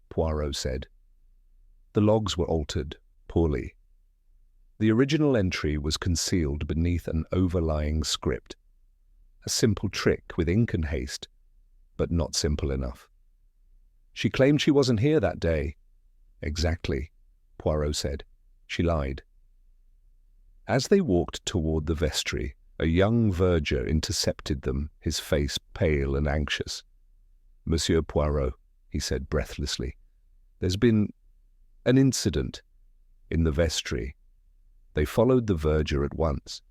Poirot said. The logs were altered, poorly. The original entry was concealed beneath an overlying script. A simple trick with ink and haste, but not simple enough. "She claimed she wasn't here that day." "Exactly," Poirot said. "She lied." As they walked toward the vestry, a young verger intercepted them, his face pale and anxious. "Monsieur Poirot," he said breathlessly, "there's been an incident in the vestry." They followed the verger at once.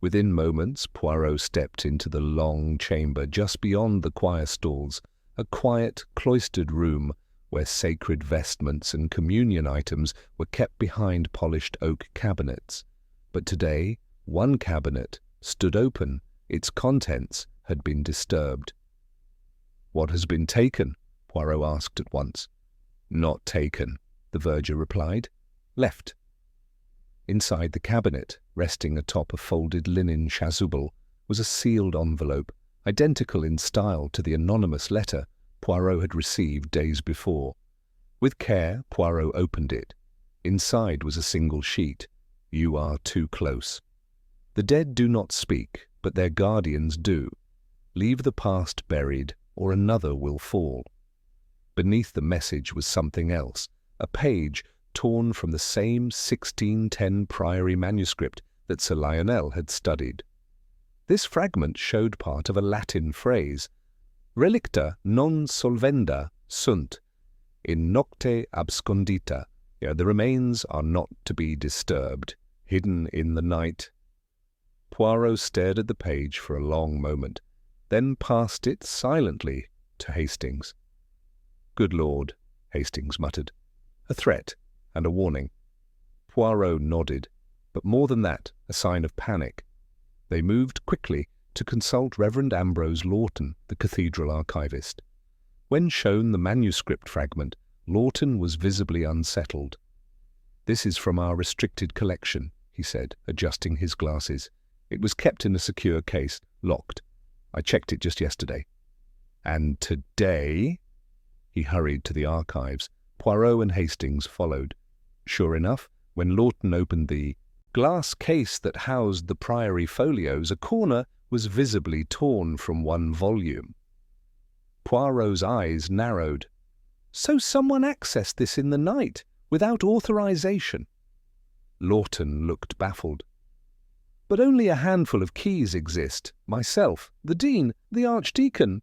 Within moments, Poirot stepped into the long chamber just beyond the choir stalls, a quiet, cloistered room where sacred vestments and communion items were kept behind polished oak cabinets. But today, one cabinet stood open. Its contents had been disturbed. "What has been taken?" Poirot asked at once. "Not taken," the verger replied. "Left." Inside the cabinet, resting atop a folded linen chasuble, was a sealed envelope, identical in style to the anonymous letter Poirot had received days before. With care, Poirot opened it. Inside was a single sheet. "You are too close. The dead do not speak, but their guardians do. Leave the past buried, or another will fall." Beneath the message was something else, a page torn from the same 1610 Priory manuscript that Sir Lionel had studied. This fragment showed part of a Latin phrase, "Relicta non solvenda sunt, in nocte abscondita." The remains are not to be disturbed, hidden in the night. Poirot stared at the page for a long moment, then passed it silently to Hastings. "Good Lord," Hastings muttered. "A threat and a warning." Poirot nodded, but more than that, a sign of panic. They moved quickly to consult Reverend Ambrose Lawton, the cathedral archivist. When shown the manuscript fragment, Lawton was visibly unsettled. "This is from our restricted collection," he said, adjusting his glasses. "It was kept in a secure case, locked. I checked it just yesterday." "And today?" He hurried to the archives. Poirot and Hastings followed. Sure enough, when Lawton opened the glass case that housed the Priory folios, a corner was visibly torn from one volume. Poirot's eyes narrowed. "So someone accessed this in the night, without authorization?" Lawton looked baffled. "But only a handful of keys exist. Myself, the Dean, the Archdeacon."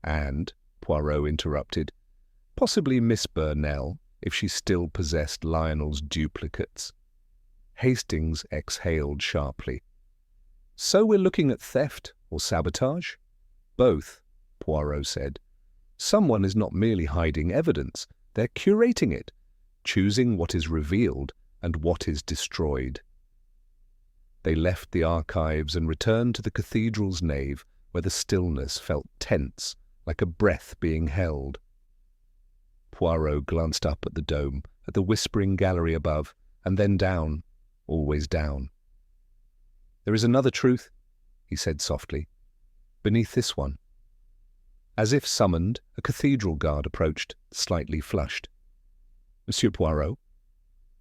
"And," Poirot interrupted, "possibly Miss Burnell, if she still possessed Lionel's duplicates." Hastings exhaled sharply. "So we're looking at theft or sabotage?" "Both," Poirot said. "Someone is not merely hiding evidence, they're curating it, choosing what is revealed and what is destroyed." They left the archives and returned to the cathedral's nave, where the stillness felt tense, like a breath being held. Poirot glanced up at the dome, at the whispering gallery above, and then down, always down. "There is another truth," he said softly, "beneath this one." As if summoned, a cathedral guard approached, slightly flushed. "Monsieur Poirot,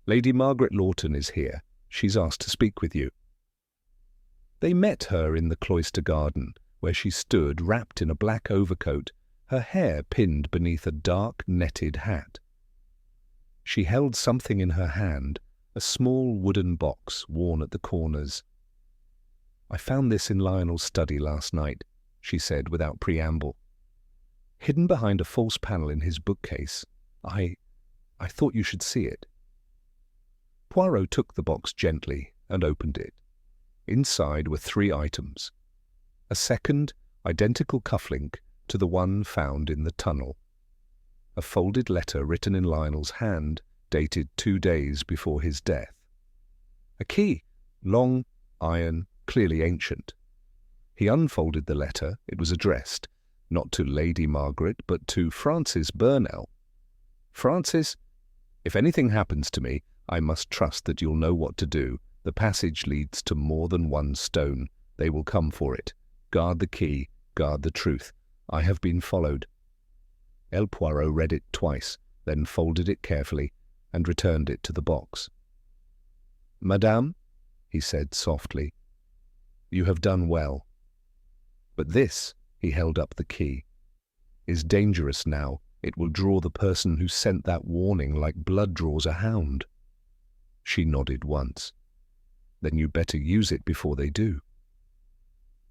Lady Margaret Lawton is here. She's asked to speak with you." They met her in the cloister garden, where she stood wrapped in a black overcoat, her hair pinned beneath a dark netted hat. She held something in her hand, a small wooden box worn at the corners. "I found this in Lionel's study last night," she said without preamble. "Hidden behind a false panel in his bookcase. I thought you should see it." Poirot took the box gently and opened it. Inside were 3 items. A second, identical cufflink to the one found in the tunnel. A folded letter written in Lionel's hand, dated 2 days before his death. A key, long, iron, clearly ancient. He unfolded the letter. It was addressed, not to Lady Margaret, but to Francis Burnell. "Francis, if anything happens to me, I must trust that you'll know what to do. The passage leads to more than one stone. They will come for it. Guard the key, guard the truth. I have been followed." El Poirot read it twice, then folded it carefully and returned it to the box. "Madame," he said softly, "you have done well. But this," he held up the key, "is dangerous now. It will draw the person who sent that warning like blood draws a hound." She nodded once. "Then you better use it before they do."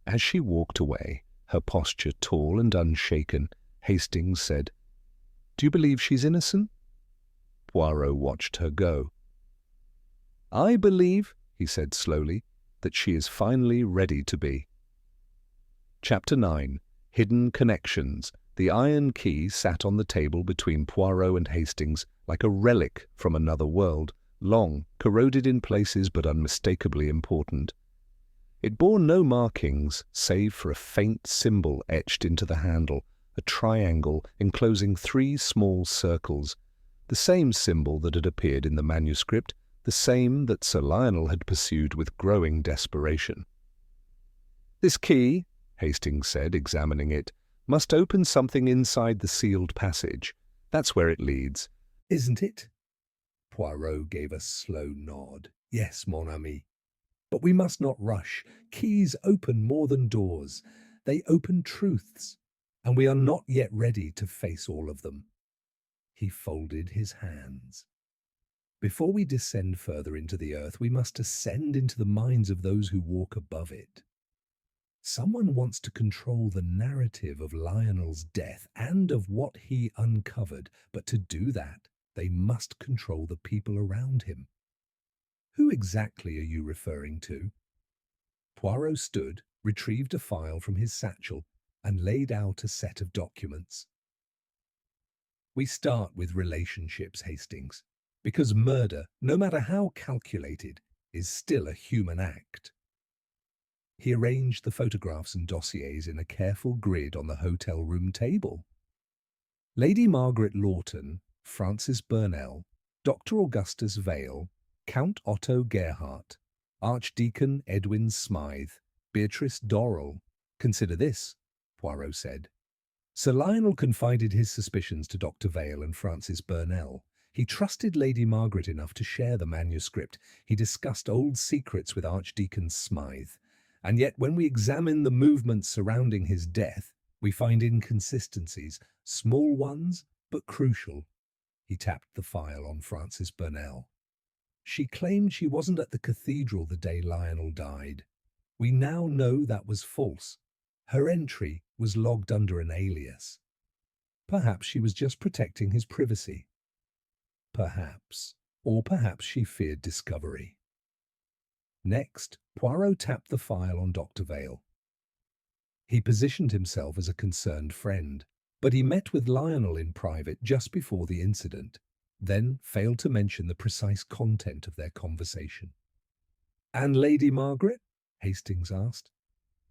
As she walked away, her posture tall and unshaken, Hastings said, "Do you believe she's innocent?" Poirot watched her go. "I believe," he said slowly, "that she is finally ready to be." Chapter 9. Hidden Connections. The iron key sat on the table between Poirot and Hastings like a relic from another world, long, corroded in places but unmistakably important. It bore no markings, save for a faint symbol etched into the handle, a triangle enclosing 3 small circles, the same symbol that had appeared in the manuscript, the same that Sir Lionel had pursued with growing desperation. "This key," Hastings said, examining it, "must open something inside the sealed passage. That's where it leads." "Isn't it?" Poirot gave a slow nod. Yes, mon ami. But we must not rush. Keys open more than doors. They open truths, and we are not yet ready to face all of them. He folded his hands. Before we descend further into the earth, we must ascend into the minds of those who walk above it. Someone wants to control the narrative of Lionel's death and of what he uncovered, but to do that, they must control the people around him. Who exactly are you referring to? Poirot stood, retrieved a file from his satchel, and laid out a set of documents. We start with relationships, Hastings, because murder, no matter how calculated, is still a human act. He arranged the photographs and dossiers in a careful grid on the hotel room table. Lady Margaret Lawton, Francis Burnell, Dr. Augustus Vale, Count Otto Gerhardt, Archdeacon Edwin Smythe, Beatrice Dorrell. Consider this, Poirot said. Sir Lionel confided his suspicions to Dr. Vale and Francis Burnell. He trusted Lady Margaret enough to share the manuscript. He discussed old secrets with Archdeacon Smythe. And yet, when we examine the movements surrounding his death, we find inconsistencies, small ones, but crucial. He tapped the file on Francis Burnell. She claimed she wasn't at the cathedral the day Lionel died. We now know that was false. Her entry was logged under an alias. Perhaps she was just protecting his privacy. Perhaps. Or perhaps she feared discovery. Next, Poirot tapped the file on Dr. Vale. He positioned himself as a concerned friend, but he met with Lionel in private just before the incident, then failed to mention the precise content of their conversation. "And Lady Margaret?" Hastings asked.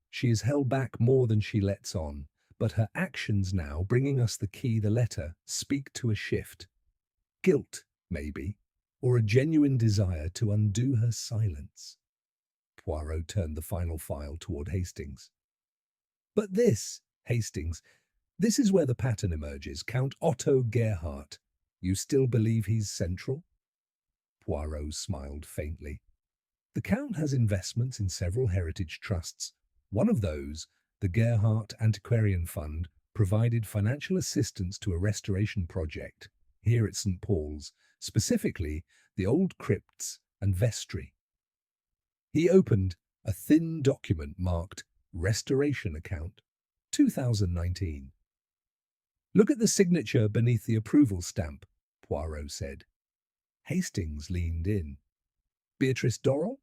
"She is held back more than she lets on, but her actions now, bringing us the letter, speak to a shift. Guilt, maybe, or a genuine desire to undo her silence." Poirot turned the final file toward Hastings. "But this, Hastings, this is where the pattern emerges. Count Otto Gerhardt. You still believe he's central?" Poirot smiled faintly. "The Count has investments in several heritage trusts. One of those, the Gerhardt Antiquarian Fund, provided financial assistance to a restoration project here at St. Paul's, specifically the old crypts and vestry." He opened a thin document marked Restoration Account, 2019. "Look at the signature beneath the approval stamp," Poirot said. Hastings leaned in. "Beatrice Dorrell?"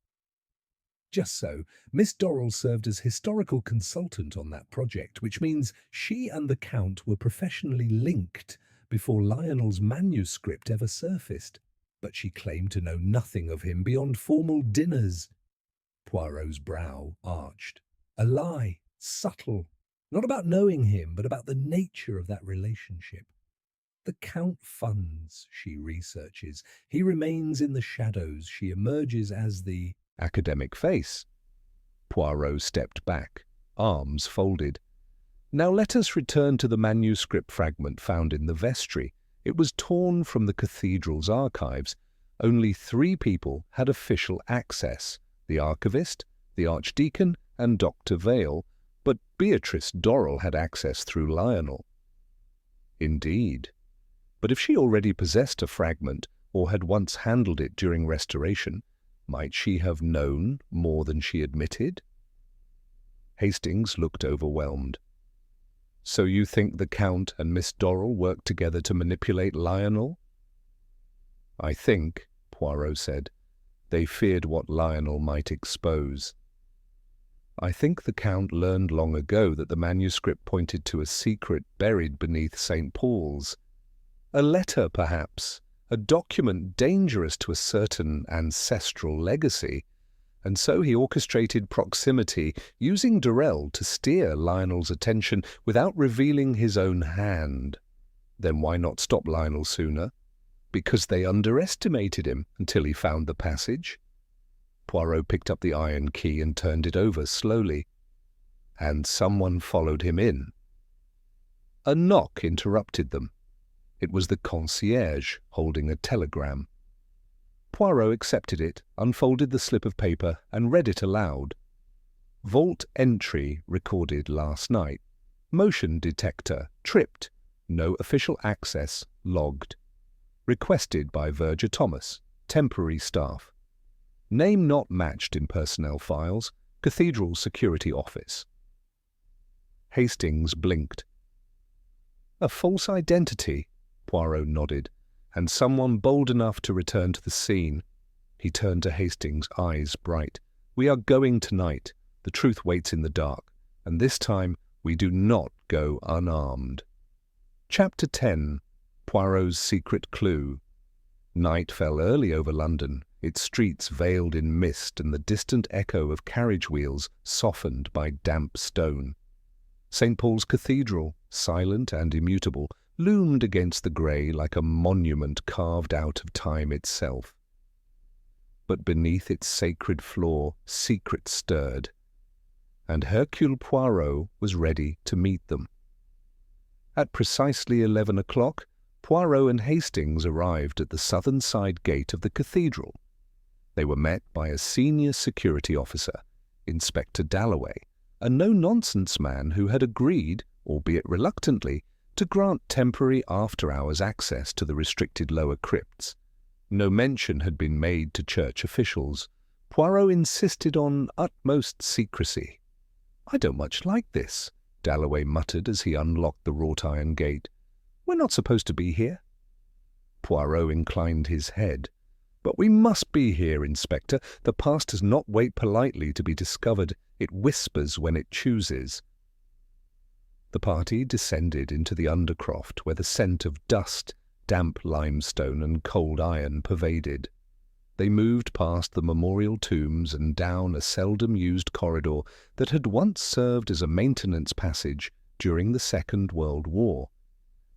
"Just so. Miss Dorrell served as historical consultant on that project, which means she and the Count were professionally linked before Lionel's manuscript ever surfaced. But she claimed to know nothing of him beyond formal dinners." Poirot's brow arched. "A lie, subtle. Not about knowing him, but about the nature of that relationship. The Count funds, she researches. He remains in the shadows. She emerges as the academic face." Poirot stepped back, arms folded. "Now let us return to the manuscript fragment found in the vestry. It was torn from the cathedral's archives. Only 3 people had official access: the archivist, the archdeacon, and Dr. Vale, but Beatrice Dorrell had access through Lionel." "Indeed. But if she already possessed a fragment, or had once handled it during restoration, might she have known more than she admitted?" Hastings looked overwhelmed. "So you think the Count and Miss Dorrell worked together to manipulate Lionel?" "I think," Poirot said, "they feared what Lionel might expose. I think the Count learned long ago that the manuscript pointed to a secret buried beneath St. Paul's. A letter, perhaps, a document dangerous to a certain ancestral legacy, and so he orchestrated proximity, using Dorrell to steer Lionel's attention without revealing his own hand. Then why not stop Lionel sooner? Because they underestimated him until he found the passage." Poirot picked up the iron key and turned it over slowly. "And someone followed him in." A knock interrupted them. It was the concierge holding a telegram. Poirot accepted it, unfolded the slip of paper, and read it aloud. Vault entry recorded last night. Motion detector tripped. No official access logged. Requested by Verger Thomas, temporary staff. Name not matched in personnel files. Cathedral Security Office. Hastings blinked. A false identity, Poirot nodded, and someone bold enough to return to the scene. He turned to Hastings, eyes bright. We are going tonight. The truth waits in the dark, and this time we do not go unarmed. Chapter 10. Poirot's Secret Clue. Night fell early over London, its streets veiled in mist and the distant echo of carriage wheels softened by damp stone. St. Paul's Cathedral, silent and immutable, loomed against the grey like a monument carved out of time itself. But beneath its sacred floor, secrets stirred, and Hercule Poirot was ready to meet them. At precisely 11 o'clock, Poirot and Hastings arrived at the southern side gate of the cathedral. They were met by a senior security officer, Inspector Dalloway, a no-nonsense man who had agreed, albeit reluctantly, to grant temporary after-hours access to the restricted lower crypts. No mention had been made to church officials. Poirot insisted on utmost secrecy. "I don't much like this," Dalloway muttered as he unlocked the wrought-iron gate. "We're not supposed to be here." Poirot inclined his head. "But we must be here, Inspector. The past does not wait politely to be discovered. It whispers when it chooses." The party descended into the undercroft where the scent of dust, damp limestone and cold iron pervaded. They moved past the memorial tombs and down a seldom-used corridor that had once served as a maintenance passage during the Second World War.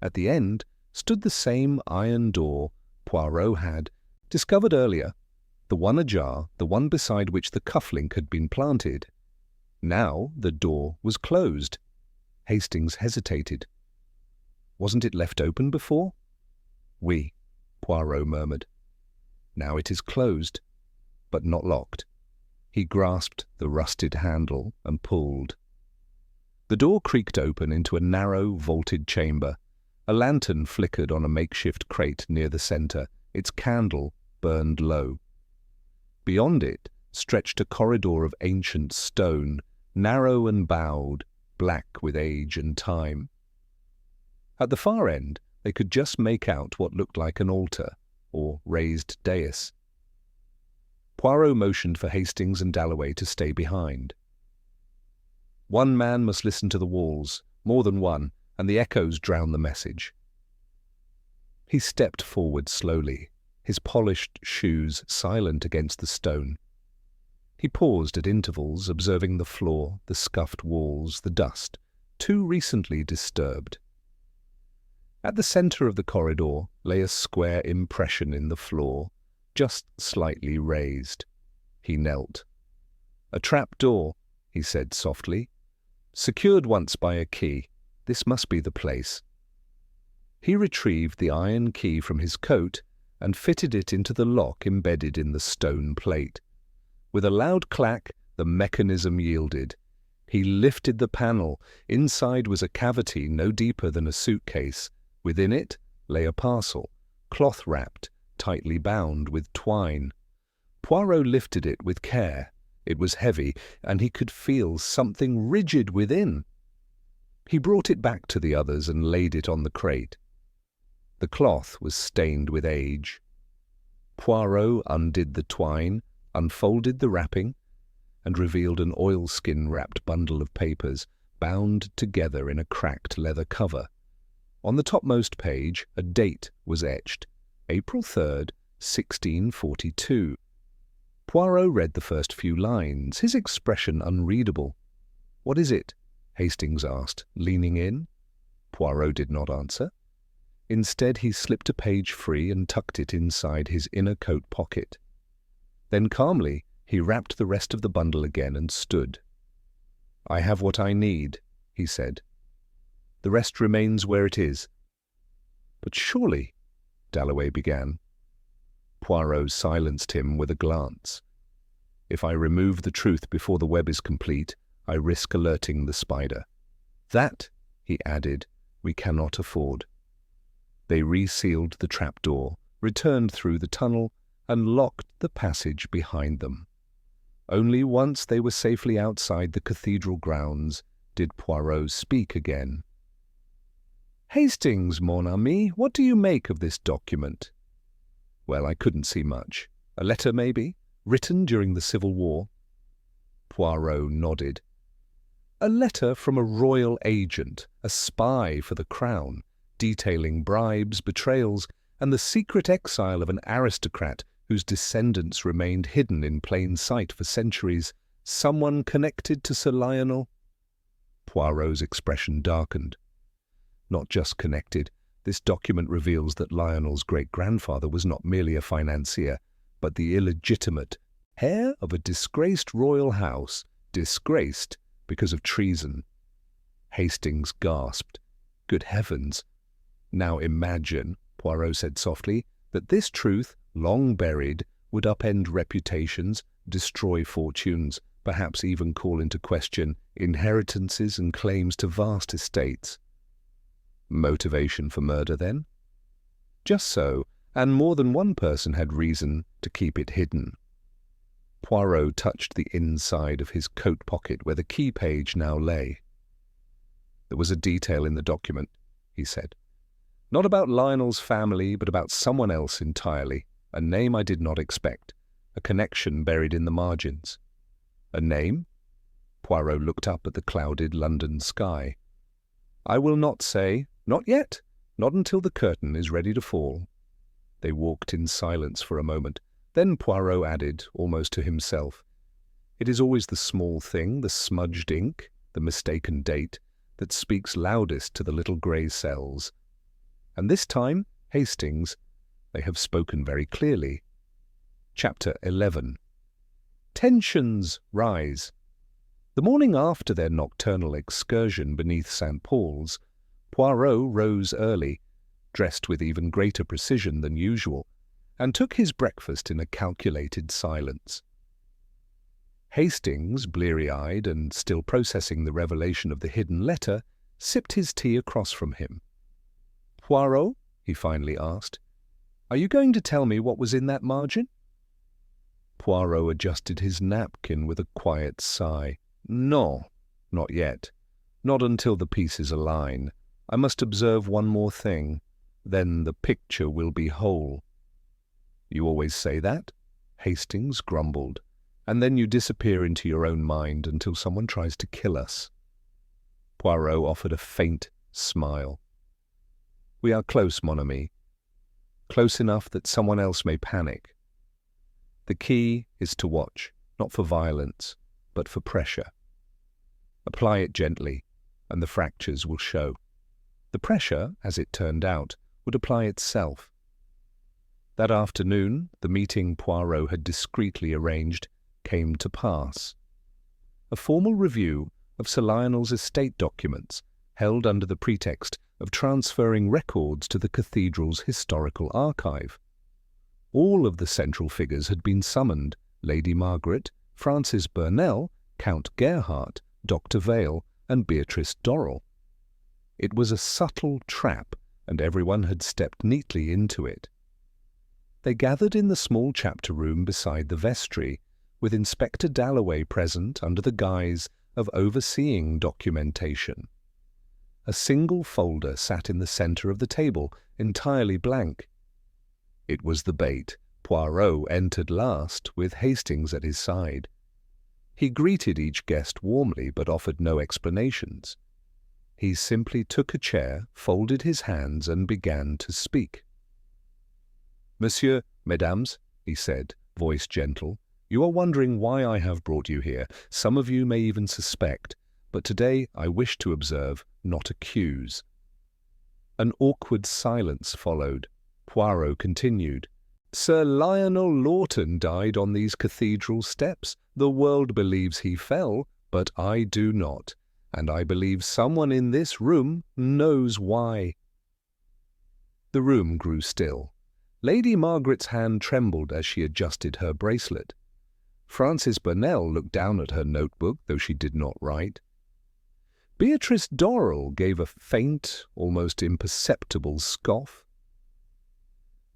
At the end stood the same iron door Poirot had discovered earlier, the one ajar, the one beside which the cufflink had been planted. Now the door was closed. Hastings hesitated. "Wasn't it left open before?" "Oui," Poirot murmured. "Now it is closed, but not locked." He grasped the rusted handle and pulled. The door creaked open into a narrow, vaulted chamber. A lantern flickered on a makeshift crate near the centre. Its candle burned low. Beyond it stretched a corridor of ancient stone, narrow and bowed, black with age and time. At the far end, they could just make out what looked like an altar, or raised dais. Poirot motioned for Hastings and Dalloway to stay behind. One man must listen to the walls, more than one, and the echoes drown the message. He stepped forward slowly, his polished shoes silent against the stone. He paused at intervals, observing the floor, the scuffed walls, the dust, too recently disturbed. At the centre of the corridor lay a square impression in the floor, just slightly raised. He knelt. "A trap door," he said softly. "Secured once by a key. This must be the place." He retrieved the iron key from his coat and fitted it into the lock embedded in the stone plate. With a loud clack, the mechanism yielded. He lifted the panel. Inside was a cavity no deeper than a suitcase. Within it lay a parcel, cloth-wrapped, tightly bound with twine. Poirot lifted it with care. It was heavy, and he could feel something rigid within. He brought it back to the others and laid it on the crate. The cloth was stained with age. Poirot undid the twine, unfolded the wrapping, and revealed an oilskin-wrapped bundle of papers bound together in a cracked leather cover. On the topmost page, a date was etched, April 3rd, 1642. Poirot read the first few lines, his expression unreadable. "What is it?" Hastings asked, leaning in. Poirot did not answer. Instead, he slipped a page free and tucked it inside his inner coat pocket. Then calmly, he wrapped the rest of the bundle again and stood. "I have what I need," he said. "The rest remains where it is." "But surely—" Dalloway began. Poirot silenced him with a glance. "If I remove the truth before the web is complete, I risk alerting the spider. That," he added, "we cannot afford." They resealed the trapdoor, returned through the tunnel, and locked the passage behind them. Only once they were safely outside the cathedral grounds did Poirot speak again. "Hastings, mon ami, what do you make of this document?" "Well, I couldn't see much. A letter, maybe? Written during the Civil War?" Poirot nodded. "A letter from a royal agent, a spy for the crown, detailing bribes, betrayals, and the secret exile of an aristocrat whose descendants remained hidden in plain sight for centuries. Someone connected to Sir Lionel?" Poirot's expression darkened. "Not just connected. This document reveals that Lionel's great-grandfather was not merely a financier, but the illegitimate heir of a disgraced royal house, disgraced because of treason." Hastings gasped. "Good heavens!" "Now imagine," Poirot said softly, "that this truth, long buried, would upend reputations, destroy fortunes, perhaps even call into question inheritances and claims to vast estates." "Motivation for murder, then?" "Just so, and more than one person had reason to keep it hidden." Poirot touched the inside of his coat pocket where the key page now lay. "There was a detail in the document," he said. "Not about Lionel's family, but about someone else entirely. A name I did not expect. A connection buried in the margins." "A name?" Poirot looked up at the clouded London sky. "I will not say. Not yet. Not until the curtain is ready to fall." They walked in silence for a moment. Then Poirot added, almost to himself, "It is always the small thing, the smudged ink, the mistaken date, that speaks loudest to the little grey cells. And this time, Hastings, they have spoken very clearly." Chapter 11. Tensions rise. The morning after their nocturnal excursion beneath St. Paul's, Poirot rose early, dressed with even greater precision than usual, and took his breakfast in a calculated silence. Hastings, bleary-eyed and still processing the revelation of the hidden letter, sipped his tea across from him. "Poirot," he finally asked, "are you going to tell me what was in that margin?" Poirot adjusted his napkin with a quiet sigh. "No, not yet. Not until the pieces align. I must observe one more thing. Then the picture will be whole." "You always say that," Hastings grumbled, "and then you disappear into your own mind until someone tries to kill us." Poirot offered a faint smile. "We are close, mon ami. Close enough that someone else may panic. The key is to watch, not for violence, but for pressure. Apply it gently, and the fractures will show. The pressure, as it turned out, would apply itself." That afternoon, the meeting Poirot had discreetly arranged came to pass. A formal review of Sir Lionel's estate documents, held under the pretext of transferring records to the cathedral's historical archive. All of the central figures had been summoned: Lady Margaret, Francis Burnell, Count Gerhardt, Dr. Vale, and Beatrice Dorrell. It was a subtle trap, and everyone had stepped neatly into it. They gathered in the small chapter room beside the vestry, with Inspector Dalloway present under the guise of overseeing documentation. A single folder sat in the centre of the table, entirely blank. It was the bait. Poirot entered last, with Hastings at his side. He greeted each guest warmly, but offered no explanations. He simply took a chair, folded his hands, and began to speak. "Monsieur, mesdames," he said, voice gentle, "you are wondering why I have brought you here. Some of you may even suspect, but today I wish to observe, not accuse." An awkward silence followed. Poirot continued. "Sir Lionel Lawton died on these cathedral steps. The world believes he fell, but I do not. And I believe someone in this room knows why." The room grew still. Lady Margaret's hand trembled as she adjusted her bracelet. Frances Burnell looked down at her notebook, though she did not write. Beatrice Dorrell gave a faint, almost imperceptible scoff.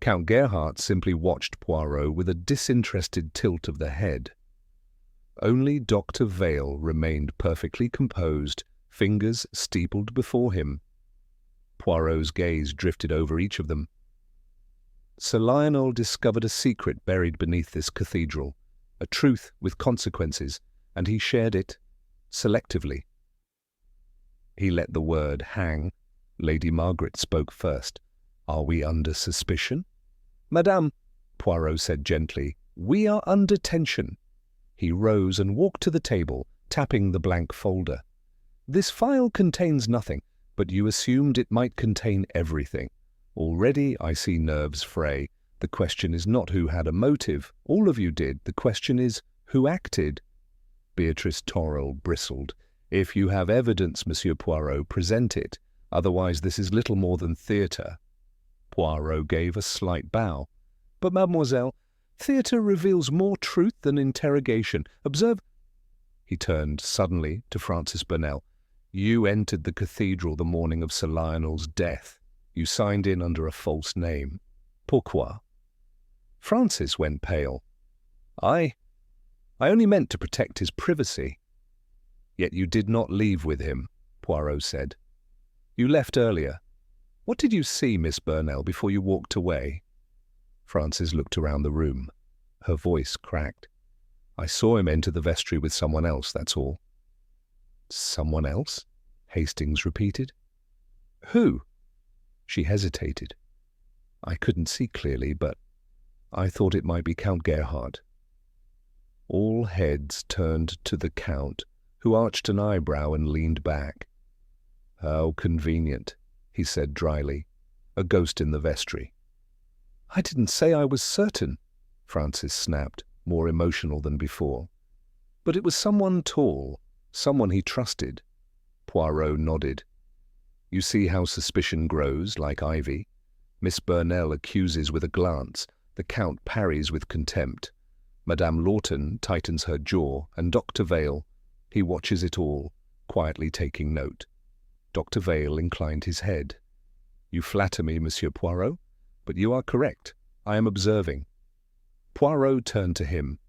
Count Gerhardt simply watched Poirot with a disinterested tilt of the head. Only Dr. Vale remained perfectly composed, fingers steepled before him. Poirot's gaze drifted over each of them. Sir Lionel discovered a secret buried beneath this cathedral, a truth with consequences, and he shared it selectively. He let the word hang. Lady Margaret spoke first. "Are we under suspicion?" "Madame," Poirot said gently, "we are under tension." He rose and walked to the table, tapping the blank folder. "This file contains nothing, but you assumed it might contain everything. Already I see nerves fray. The question is not who had a motive. All of you did. The question is who acted." Beatrice Dorrell bristled. "If you have evidence, Monsieur Poirot, present it. Otherwise this is little more than theatre." Poirot gave a slight bow. "But, mademoiselle, theatre reveals more truth than interrogation. Observe—" He turned suddenly to Frances Burnell. "You entered the cathedral the morning of Sir Lionel's death. You signed in under a false name. Pourquoi?" Frances went pale. I only meant to protect his privacy." "Yet you did not leave with him," Poirot said. "You left earlier. What did you see, Miss Burnell, before you walked away?" Frances looked around the room. Her voice cracked. "I saw him enter the vestry with someone else, that's all." "Someone else?" Hastings repeated. "Who?" She hesitated. "I couldn't see clearly, but I thought it might be Count Gerhardt." All heads turned to the Count, who arched an eyebrow and leaned back. "How convenient," he said dryly. "A ghost in the vestry." "I didn't say I was certain," Frances snapped, more emotional than before. "But it was someone tall, someone he trusted." Poirot nodded. "You see how suspicion grows, like ivy. Miss Burnell accuses with a glance, the Count parries with contempt. Madame Lawton tightens her jaw, and Dr. Vale, he watches it all, quietly taking note." Dr. Vale inclined his head. "You flatter me, Monsieur Poirot, but you are correct. I am observing." Poirot turned to him.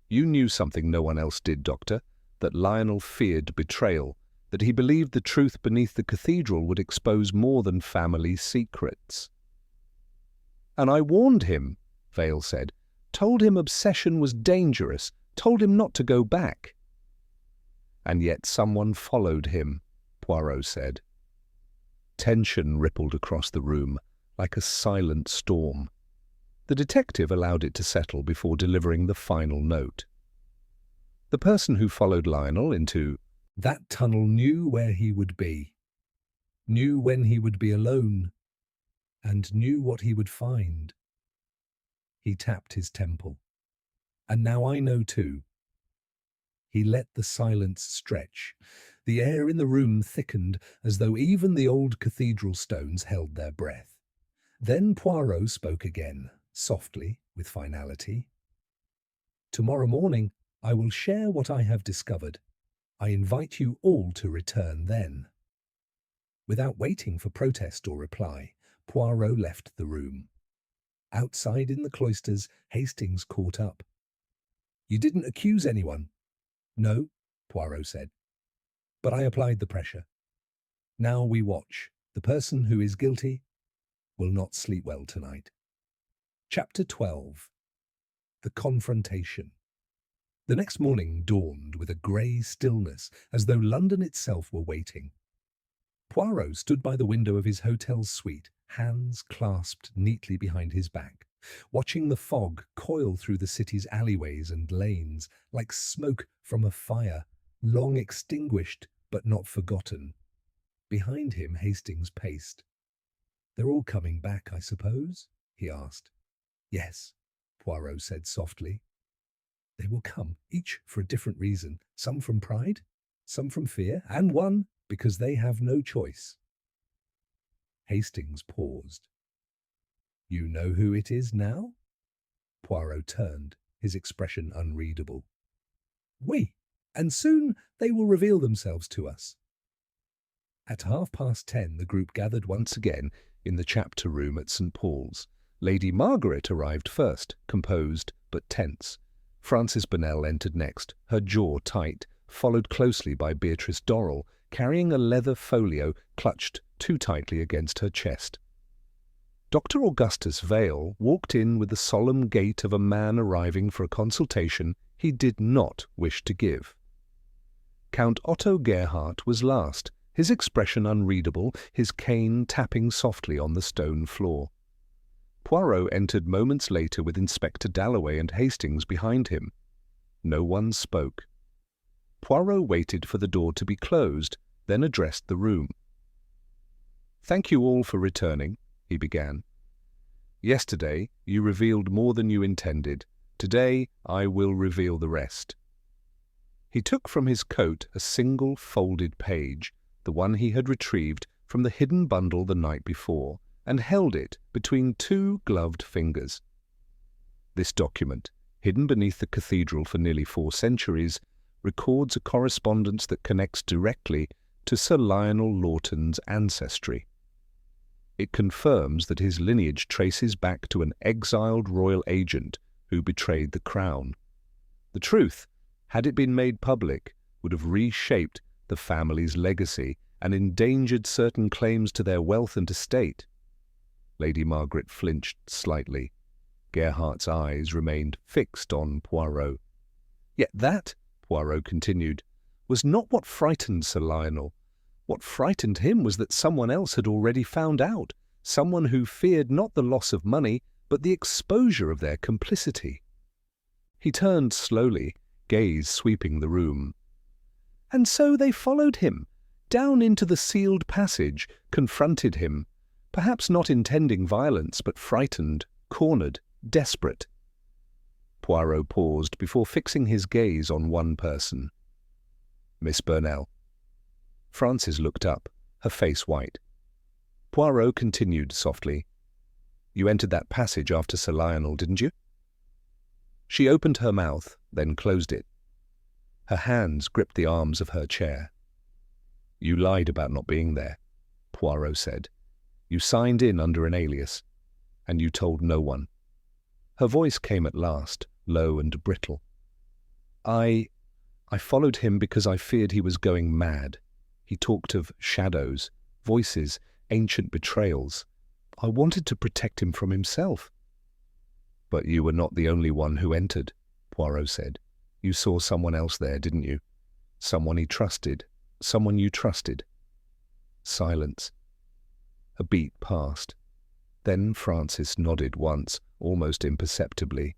"You knew something no one else did, Doctor, that Lionel feared betrayal, that he believed the truth beneath the cathedral would expose more than family secrets." "And I warned him," Vale said. "Told him obsession was dangerous, told him not to go back." "And yet someone followed him," Poirot said. Tension rippled across the room, like a silent storm. The detective allowed it to settle before delivering the final note. "The person who followed Lionel into that tunnel knew where he would be, knew when he would be alone, and knew what he would find." He tapped his temple. "And now I know too." He let the silence stretch. The air in the room thickened, as though even the old cathedral stones held their breath. Then Poirot spoke again, softly, with finality. "Tomorrow morning I will share what I have discovered. I invite you all to return then." Without waiting for protest or reply, Poirot left the room. Outside in the cloisters, Hastings caught up. "You didn't accuse anyone?" "No," Poirot said. "But I applied the pressure. Now we watch. The person who is guilty will not sleep well tonight." Chapter 12. The Confrontation. The next morning dawned with a grey stillness, as though London itself were waiting. Poirot stood by the window of his hotel suite, hands clasped neatly behind his back, watching the fog coil through the city's alleyways and lanes like smoke from a fire, long extinguished but not forgotten. Behind him, Hastings paced. "They're all coming back, I suppose?" he asked. "Yes," Poirot said softly. "They will come, each for a different reason, some from pride, some from fear, and one because they have no choice." Hastings paused. You know who it is now? Poirot turned, his expression unreadable. Oui, and soon they will reveal themselves to us. At 10:30, the group gathered once again in the chapter room at St. Paul's. Lady Margaret arrived first, composed but tense. Frances Burnell entered next, her jaw tight, followed closely by Beatrice Dorrell, carrying a leather folio clutched too tightly against her chest. Dr. Augustus Vale walked in with the solemn gait of a man arriving for a consultation he did not wish to give. Count Otto Gerhardt was last, his expression unreadable, his cane tapping softly on the stone floor. Poirot entered moments later with Inspector Dalloway and Hastings behind him. No one spoke. Poirot waited for the door to be closed, then addressed the room. "Thank you all for returning," he began. "Yesterday you revealed more than you intended. Today I will reveal the rest." He took from his coat a single folded page, the one he had retrieved from the hidden bundle the night before, and held it between two gloved fingers. This document, hidden beneath the cathedral for nearly 4 centuries, records a correspondence that connects directly to Sir Lionel Lawton's ancestry. It confirms that his lineage traces back to an exiled royal agent who betrayed the crown. The truth, had it been made public, would have reshaped the family's legacy and endangered certain claims to their wealth and estate. Lady Margaret flinched slightly. Gerhardt's eyes remained fixed on Poirot. "Yet that," Poirot continued, "was not what frightened Sir Lionel. What frightened him was that someone else had already found out, someone who feared not the loss of money, but the exposure of their complicity." He turned slowly, gaze sweeping the room. "And so they followed him, down into the sealed passage, confronted him, perhaps not intending violence, but frightened, cornered, desperate." Poirot paused before fixing his gaze on one person. "Miss Burnell." Frances looked up, her face white. Poirot continued softly. "You entered that passage after Sir Lionel, didn't you?" She opened her mouth, then closed it. Her hands gripped the arms of her chair. "You lied about not being there," Poirot said. "You signed in under an alias, and you told no one." Her voice came at last, low and brittle. I followed him because I feared he was going mad. He talked of shadows, voices, ancient betrayals. I wanted to protect him from himself." "But you were not the only one who entered," Poirot said. "You saw someone else there, didn't you? Someone he trusted, someone you trusted." Silence. A beat passed. Then Frances nodded once, almost imperceptibly.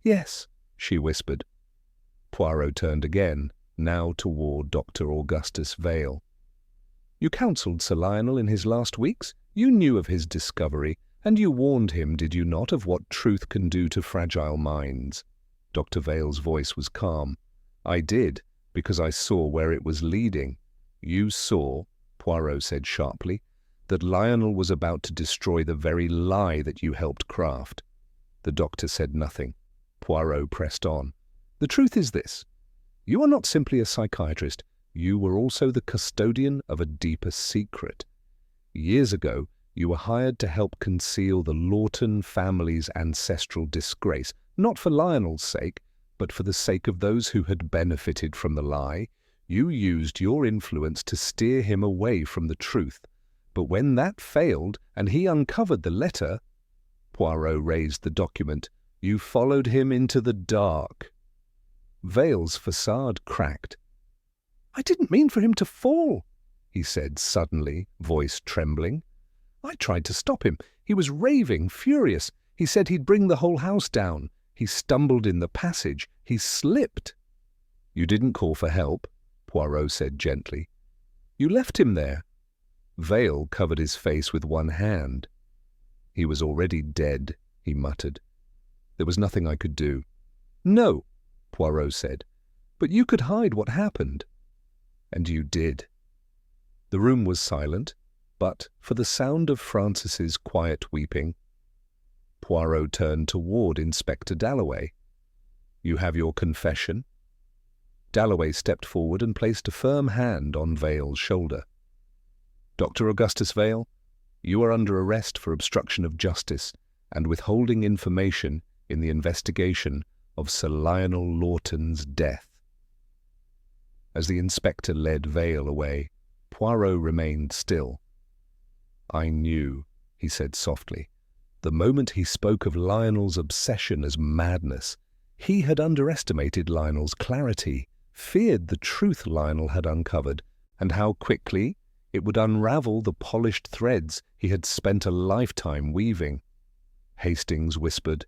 "Yes," she whispered. Poirot turned again, now toward Dr. Augustus Vale. "You counselled Sir Lionel in his last weeks? You knew of his discovery, and you warned him, did you not, of what truth can do to fragile minds?" Dr. Vale's voice was calm. "I did, because I saw where it was leading." "You saw," Poirot said sharply, "that Lionel was about to destroy the very lie that you helped craft." The doctor said nothing. Poirot pressed on. "The truth is this. You are not simply a psychiatrist. You were also the custodian of a deeper secret. Years ago, you were hired to help conceal the Lawton family's ancestral disgrace, not for Lionel's sake, but for the sake of those who had benefited from the lie. You used your influence to steer him away from the truth. But when that failed and he uncovered the letter," Poirot raised the document, "you followed him into the dark." Vale's facade cracked. "I didn't mean for him to fall," he said suddenly, voice trembling. "I tried to stop him. He was raving, furious. He said he'd bring the whole house down. He stumbled in the passage. He slipped." "You didn't call for help," Poirot said gently. "You left him there." Vale covered his face with one hand. "He was already dead," he muttered. "There was nothing I could do." "No," Poirot said, "but you could hide what happened." "And you did." The room was silent, but for the sound of Frances's quiet weeping, Poirot turned toward Inspector Dalloway. "You have your confession?" Dalloway stepped forward and placed a firm hand on Vale's shoulder. "Dr. Augustus Vale, you are under arrest for obstruction of justice and withholding information in the investigation of Sir Lionel Lawton's death." As the inspector led Vale away, Poirot remained still. "I knew," he said softly. The moment he spoke of Lionel's obsession as madness, he had underestimated Lionel's clarity, feared the truth Lionel had uncovered, and how quickly it would unravel the polished threads he had spent a lifetime weaving. Hastings whispered,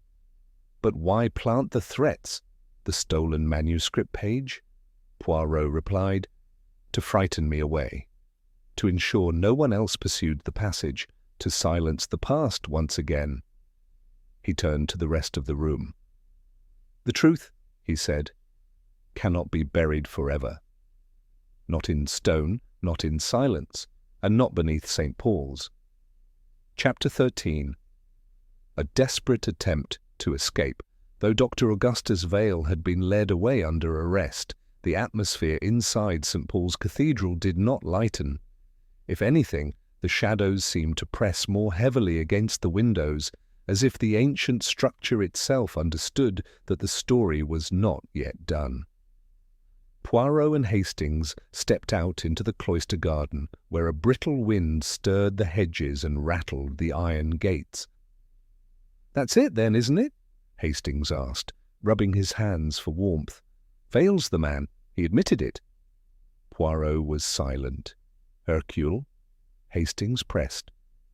"But why plant the threats? The stolen manuscript page?" Poirot replied, "To frighten me away, to ensure no one else pursued the passage, to silence the past once again." He turned to the rest of the room. "The truth," he said, "cannot be buried forever. Not in stone, not in silence, and not beneath St. Paul's." Chapter 13. A desperate attempt to escape. Though Dr. Augustus Vale had been led away under arrest, the atmosphere inside St. Paul's Cathedral did not lighten. If anything, the shadows seemed to press more heavily against the windows, as if the ancient structure itself understood that the story was not yet done. Poirot and Hastings stepped out into the cloister garden, where a brittle wind stirred the hedges and rattled the iron gates. "That's it then, isn't it?" Hastings asked, rubbing his hands for warmth. "Vale's the man. He admitted it." Poirot was silent. "Hercule?" Hastings pressed.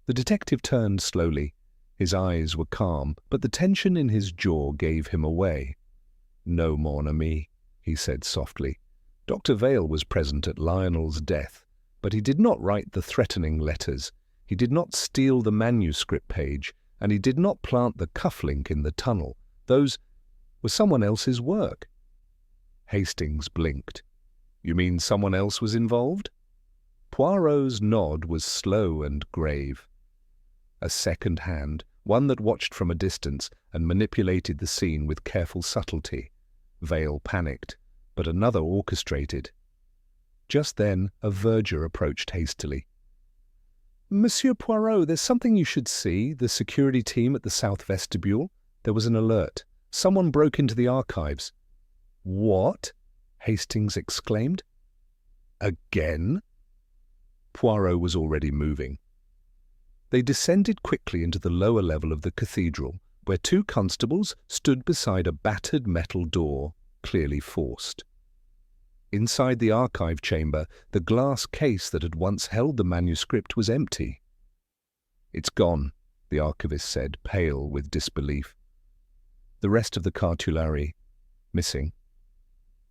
The detective turned slowly. His eyes were calm, but the tension in his jaw gave him away. "No, mon ami," he said softly. "Dr. Vale was present at Lionel's death, but he did not write the threatening letters. He did not steal the manuscript page, and he did not plant the cufflink in the tunnel. Those were someone else's work." Hastings blinked. "You mean someone else was involved?" Poirot's nod was slow and grave. "A second hand, one that watched from a distance and manipulated the scene with careful subtlety. Vale panicked, but another orchestrated." Just then a verger approached hastily. "Monsieur Poirot, there's something you should see. The security team at the south vestibule. There was an alert. Someone broke into the archives." "What?" Hastings exclaimed. "Again?" Poirot was already moving. They descended quickly into the lower level of the cathedral, where two constables stood beside a battered metal door, clearly forced. Inside the archive chamber, the glass case that had once held the manuscript was empty. "It's gone," the archivist said, pale with disbelief. "The rest of the cartulary, missing."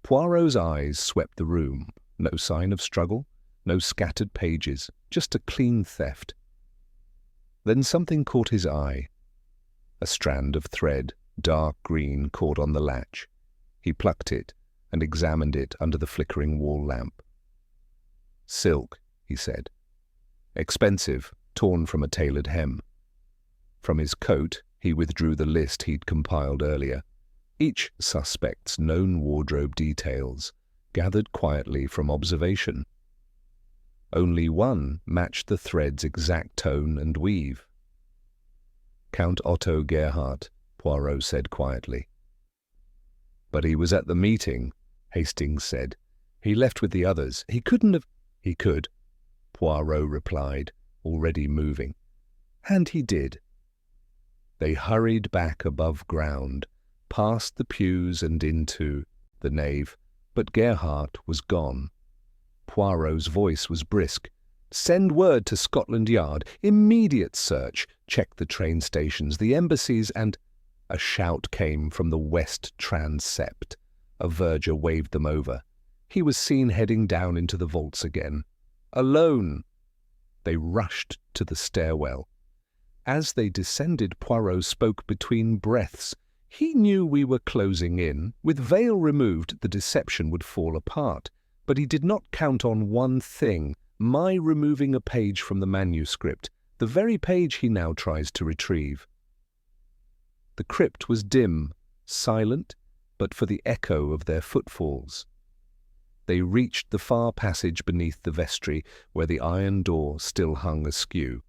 Poirot's eyes swept the room. No sign of struggle, no scattered pages, just a clean theft. Then something caught his eye. A strand of thread, dark green, caught on the latch. He plucked it and examined it under the flickering wall lamp. "Silk," he said. "Expensive, torn from a tailored hem." From his coat, he withdrew the list he'd compiled earlier. Each suspect's known wardrobe details, gathered quietly from observation. Only one matched the thread's exact tone and weave. "Count Otto Gerhardt," Poirot said quietly. "But he was at the meeting," Hastings said. "He left with the others. He couldn't have—" "He could," Poirot replied, already moving. "And he did." They hurried back above ground, past the pews and into the nave, but Gerhardt was gone. Poirot's voice was brisk. "Send word to Scotland Yard. Immediate search. Check the train stations, the embassies, and—" A shout came from the west transept. A verger waved them over. He was seen heading down into the vaults again. "Alone!" They rushed to the stairwell. As they descended, Poirot spoke between breaths. He knew we were closing in. With Vale removed, the deception would fall apart. But he did not count on one thing, my removing a page from the manuscript, the very page he now tries to retrieve. The crypt was dim, silent, but for the echo of their footfalls. They reached the far passage beneath the vestry, where the iron door still hung askew.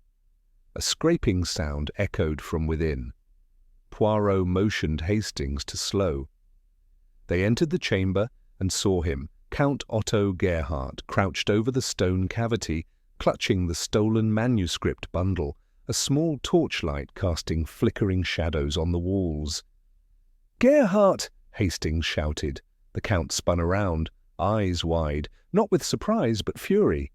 A scraping sound echoed from within. Poirot motioned Hastings to slow. They entered the chamber and saw him, Count Otto Gerhardt, crouched over the stone cavity, clutching the stolen manuscript bundle, a small torchlight casting flickering shadows on the walls. "Gerhardt!" Hastings shouted. The Count spun around, eyes wide, not with surprise but fury.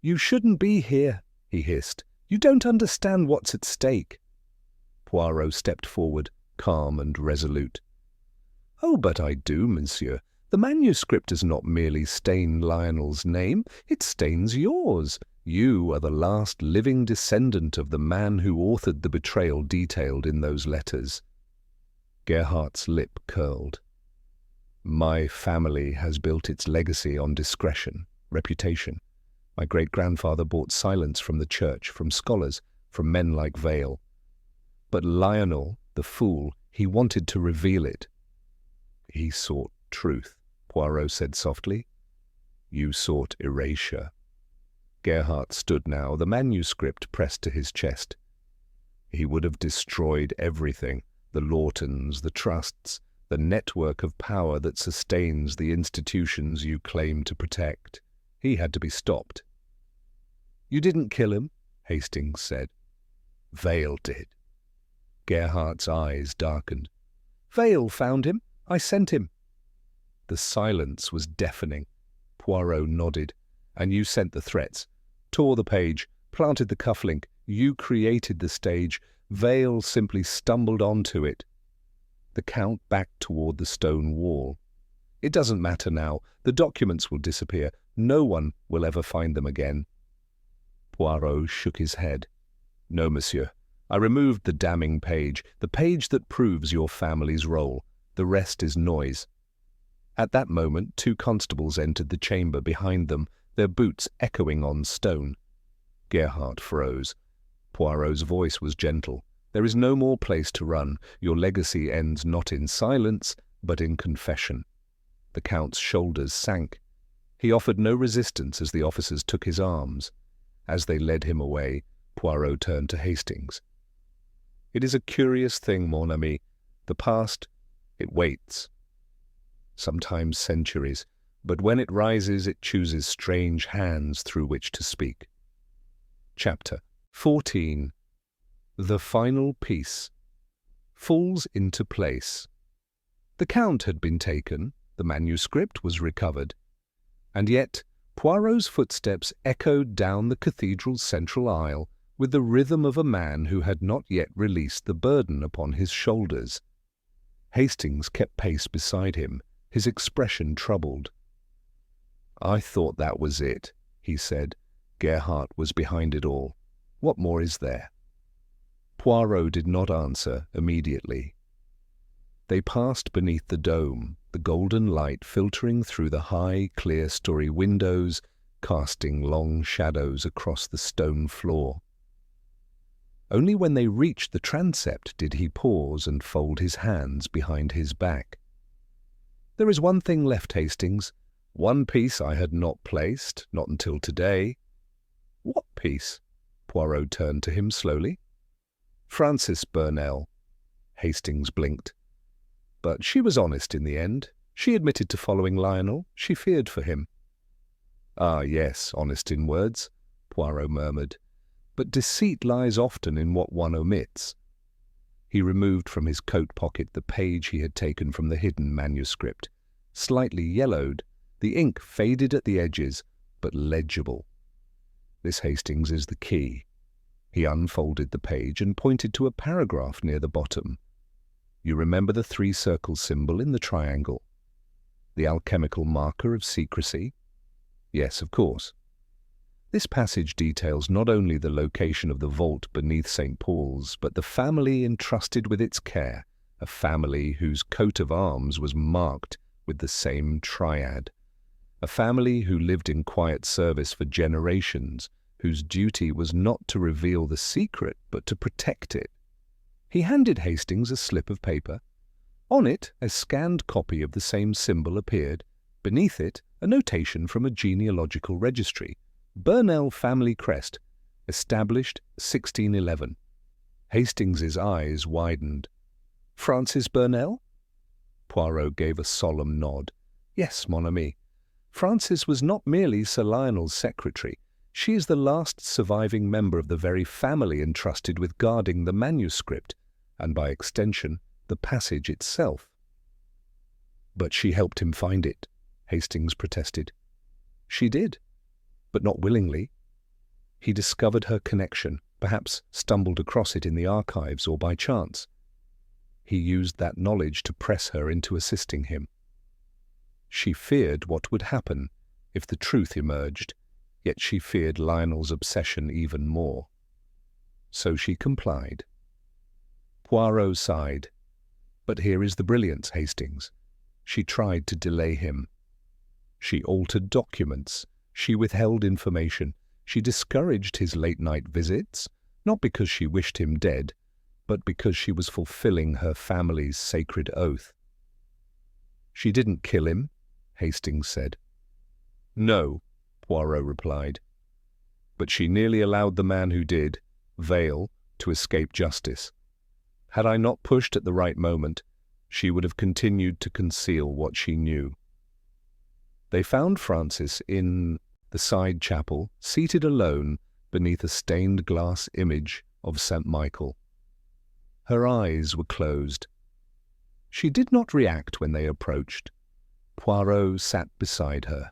"You shouldn't be here," he hissed. "You don't understand what's at stake." Poirot stepped forward, calm and resolute. "Oh, but I do, monsieur. The manuscript does not merely stain Lionel's name, it stains yours. You are the last living descendant of the man who authored the betrayal detailed in those letters." Gerhardt's lip curled. "My family has built its legacy on discretion, reputation. My great-grandfather bought silence from the church, from scholars, from men like Vail. But Lionel, the fool, he wanted to reveal it." "He sought truth," Poirot said softly. "You sought erasure." Gerhardt stood now, the manuscript pressed to his chest. "He would have destroyed everything, the Lawtons, the trusts, the network of power that sustains the institutions you claim to protect. He had to be stopped." "You didn't kill him," Hastings said. "Vail did." Gerhardt's eyes darkened. "Vail found him. I sent him." The silence was deafening. Poirot nodded. "And you sent the threats, tore the page, planted the cufflink. You created the stage. Vail simply stumbled onto it." The Count backed toward the stone wall. "It doesn't matter now. The documents will disappear. No one will ever find them again." Poirot shook his head. "No, monsieur. I removed the damning page, the page that proves your family's role. The rest is noise." At that moment, 2 constables entered the chamber behind them, their boots echoing on stone. Gerhardt froze. Poirot's voice was gentle. "There is no more place to run. Your legacy ends not in silence, but in confession." The Count's shoulders sank. He offered no resistance as the officers took his arms. As they led him away, Poirot turned to Hastings. "It is a curious thing, mon ami. The past, it waits. Sometimes centuries, but when it rises, it chooses strange hands through which to speak." Chapter 14. The Final Piece. Falls into place. The Count had been taken, the manuscript was recovered, and yet Poirot's footsteps echoed down the cathedral's central aisle with the rhythm of a man who had not yet released the burden upon his shoulders. Hastings kept pace beside him, his expression troubled. "I thought that was it," he said. "Gerhardt was behind it all. What more is there?" Poirot did not answer immediately. They passed beneath the dome, the golden light filtering through the high, clear-story windows, casting long shadows across the stone floor. Only when they reached the transept did he pause and fold his hands behind his back. "There is one thing left, Hastings. One piece I had not placed, not until today." "What piece?" Poirot turned to him slowly. "Frances Burnell." Hastings blinked. "But she was honest in the end. She admitted to following Lionel. She feared for him." "Ah, yes, honest in words," Poirot murmured. "But deceit lies often in what one omits." He removed from his coat pocket the page he had taken from the hidden manuscript. Slightly yellowed, the ink faded at the edges, but legible. "This, Hastings, is the key." He unfolded the page and pointed to a paragraph near the bottom. "You remember the 3-circle symbol in the triangle? The alchemical marker of secrecy?" "Yes, of course." This passage details not only the location of the vault beneath St. Paul's, but the family entrusted with its care, a family whose coat of arms was marked with the same triad, a family who lived in quiet service for generations, whose duty was not to reveal the secret, but to protect it. He handed Hastings a slip of paper. On it, a scanned copy of the same symbol appeared. Beneath it, a notation from a genealogical registry. Burnell family crest, established 1611. Hastings's eyes widened. Frances Burnell? Poirot gave a solemn nod. Yes, mon ami. Frances was not merely Sir Lionel's secretary. She is the last surviving member of the very family entrusted with guarding the manuscript, and by extension, the passage itself. But she helped him find it, Hastings protested. She did, but not willingly. He discovered her connection, perhaps stumbled across it in the archives or by chance. He used that knowledge to press her into assisting him. She feared what would happen if the truth emerged, yet she feared Lionel's obsession even more. So she complied. Poirot sighed. But here is the brilliance, Hastings. She tried to delay him. She altered documents. She withheld information. She discouraged his late-night visits, not because she wished him dead, but because she was fulfilling her family's sacred oath. She didn't kill him, Hastings said. No, Poirot replied. But she nearly allowed the man who did, Vale, to escape justice. Had I not pushed at the right moment, she would have continued to conceal what she knew. They found Frances in the side chapel, seated alone beneath a stained glass image of St. Michael. Her eyes were closed. She did not react when they approached. Poirot sat beside her.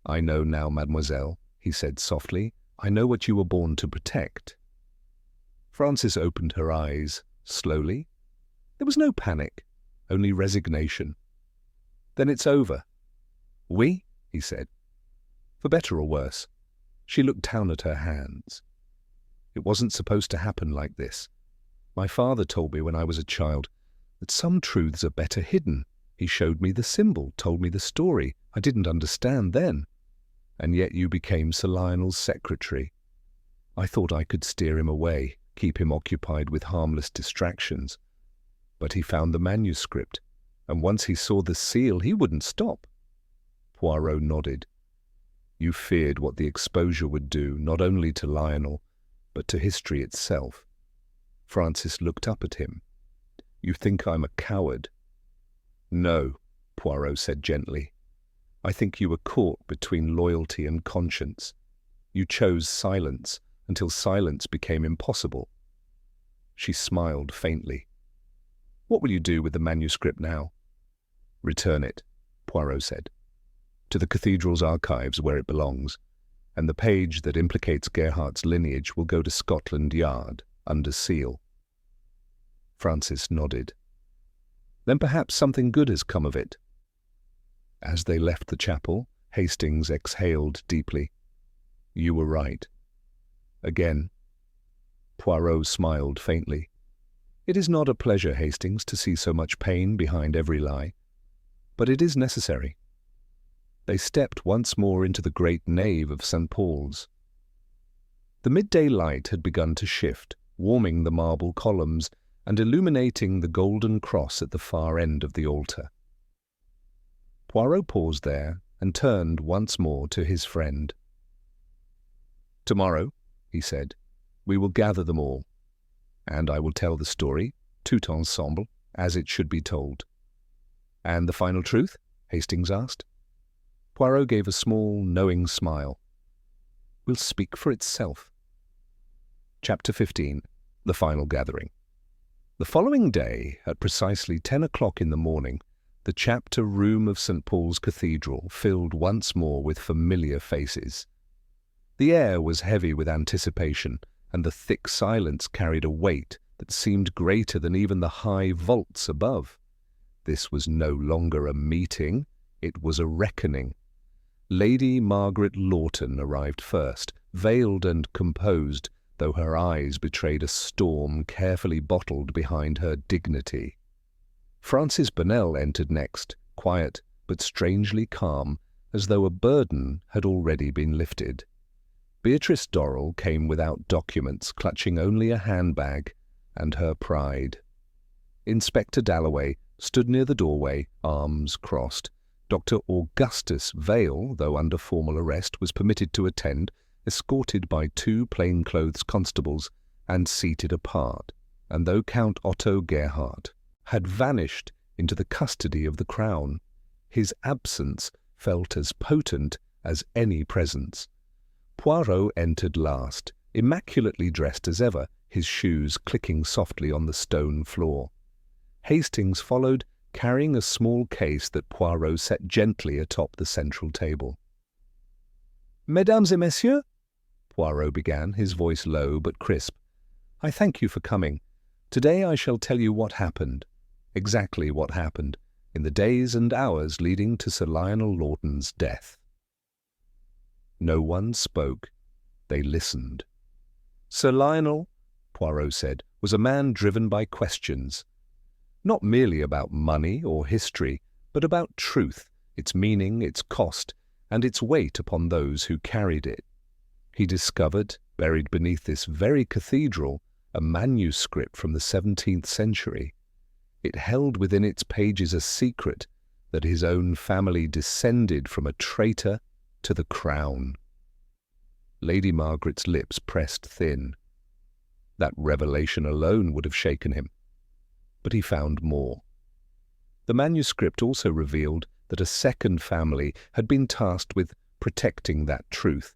I know now, mademoiselle, he said softly. I know what you were born to protect. Frances opened her eyes, slowly. There was no panic, only resignation. Then it's over. Oui, he said. For better or worse. She looked down at her hands. It wasn't supposed to happen like this. My father told me when I was a child that some truths are better hidden. He showed me the symbol, told me the story. I didn't understand then. And yet you became Sir Lionel's secretary. I thought I could steer him away, keep him occupied with harmless distractions. But he found the manuscript, and once he saw the seal, he wouldn't stop. Poirot nodded. You feared what the exposure would do, not only to Lionel, but to history itself. Frances looked up at him. You think I'm a coward? No, Poirot said gently. I think you were caught between loyalty and conscience. You chose silence until silence became impossible. She smiled faintly. What will you do with the manuscript now? Return it, Poirot said, to the cathedral's archives where it belongs, and the page that implicates Gerhardt's lineage will go to Scotland Yard under seal. Frances nodded. Then perhaps something good has come of it. As they left the chapel, Hastings exhaled deeply. You were right. Again. Poirot smiled faintly. It is not a pleasure, Hastings, to see so much pain behind every lie, but it is necessary. They stepped once more into the great nave of St. Paul's. The midday light had begun to shift, warming the marble columns and illuminating the golden cross at the far end of the altar. Poirot paused there and turned once more to his friend. Tomorrow, he said, we will gather them all, and I will tell the story, tout ensemble, as it should be told. And the final truth? Hastings asked. Poirot gave a small, knowing smile. Will speak for itself. Chapter 15. The Final Gathering. The following day, at precisely 10 o'clock in the morning, the chapter room of St. Paul's Cathedral filled once more with familiar faces. The air was heavy with anticipation, and the thick silence carried a weight that seemed greater than even the high vaults above. This was no longer a meeting, it was a reckoning. Lady Margaret Lawton arrived first, veiled and composed, though her eyes betrayed a storm carefully bottled behind her dignity. Frances Burnell entered next, quiet but strangely calm, as though a burden had already been lifted. Beatrice Dorrell came without documents, clutching only a handbag, and her pride. Inspector Dalloway stood near the doorway, arms crossed. Dr. Augustus Vale, though under formal arrest, was permitted to attend, escorted by 2 plainclothes constables and seated apart. And though Count Otto Gerhardt had vanished into the custody of the Crown, his absence felt as potent as any presence. Poirot entered last, immaculately dressed as ever, his shoes clicking softly on the stone floor. Hastings followed, carrying a small case that Poirot set gently atop the central table. "Mesdames et messieurs," Poirot began, his voice low but crisp, "I thank you for coming. Today I shall tell you what happened, exactly what happened, in the days and hours leading to Sir Lionel Lawton's death." No one spoke. They listened. Sir Lionel, Poirot said, was a man driven by questions. Not merely about money or history, but about truth, its meaning, its cost, and its weight upon those who carried it. He discovered, buried beneath this very cathedral, a manuscript from the 17th century. It held within its pages a secret that his own family descended from a traitor to the Crown. Lady Margaret's lips pressed thin. That revelation alone would have shaken him. But he found more. The manuscript also revealed that a second family had been tasked with protecting that truth,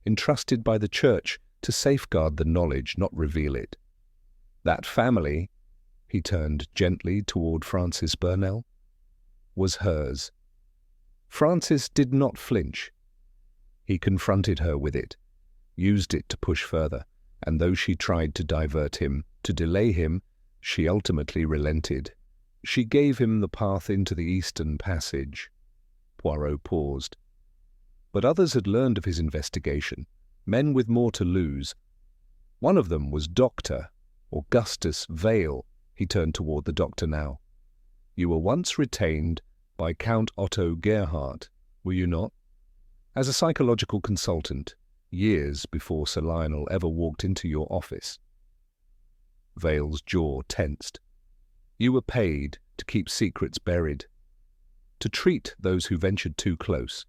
entrusted by the Church to safeguard the knowledge, not reveal it. That family, he turned gently toward Frances Burnell, was hers. Frances did not flinch. He confronted her with it, used it to push further, and though she tried to divert him, to delay him, she ultimately relented. She gave him the path into the Eastern Passage. Poirot paused. But others had learned of his investigation, men with more to lose. One of them was Dr. Augustus Vale. He turned toward the doctor now. "You were once retained by Count Otto Gerhardt, were you not? As a psychological consultant, years before Sir Lionel ever walked into your office." Vale's jaw tensed. "You were paid to keep secrets buried, to treat those who ventured too close.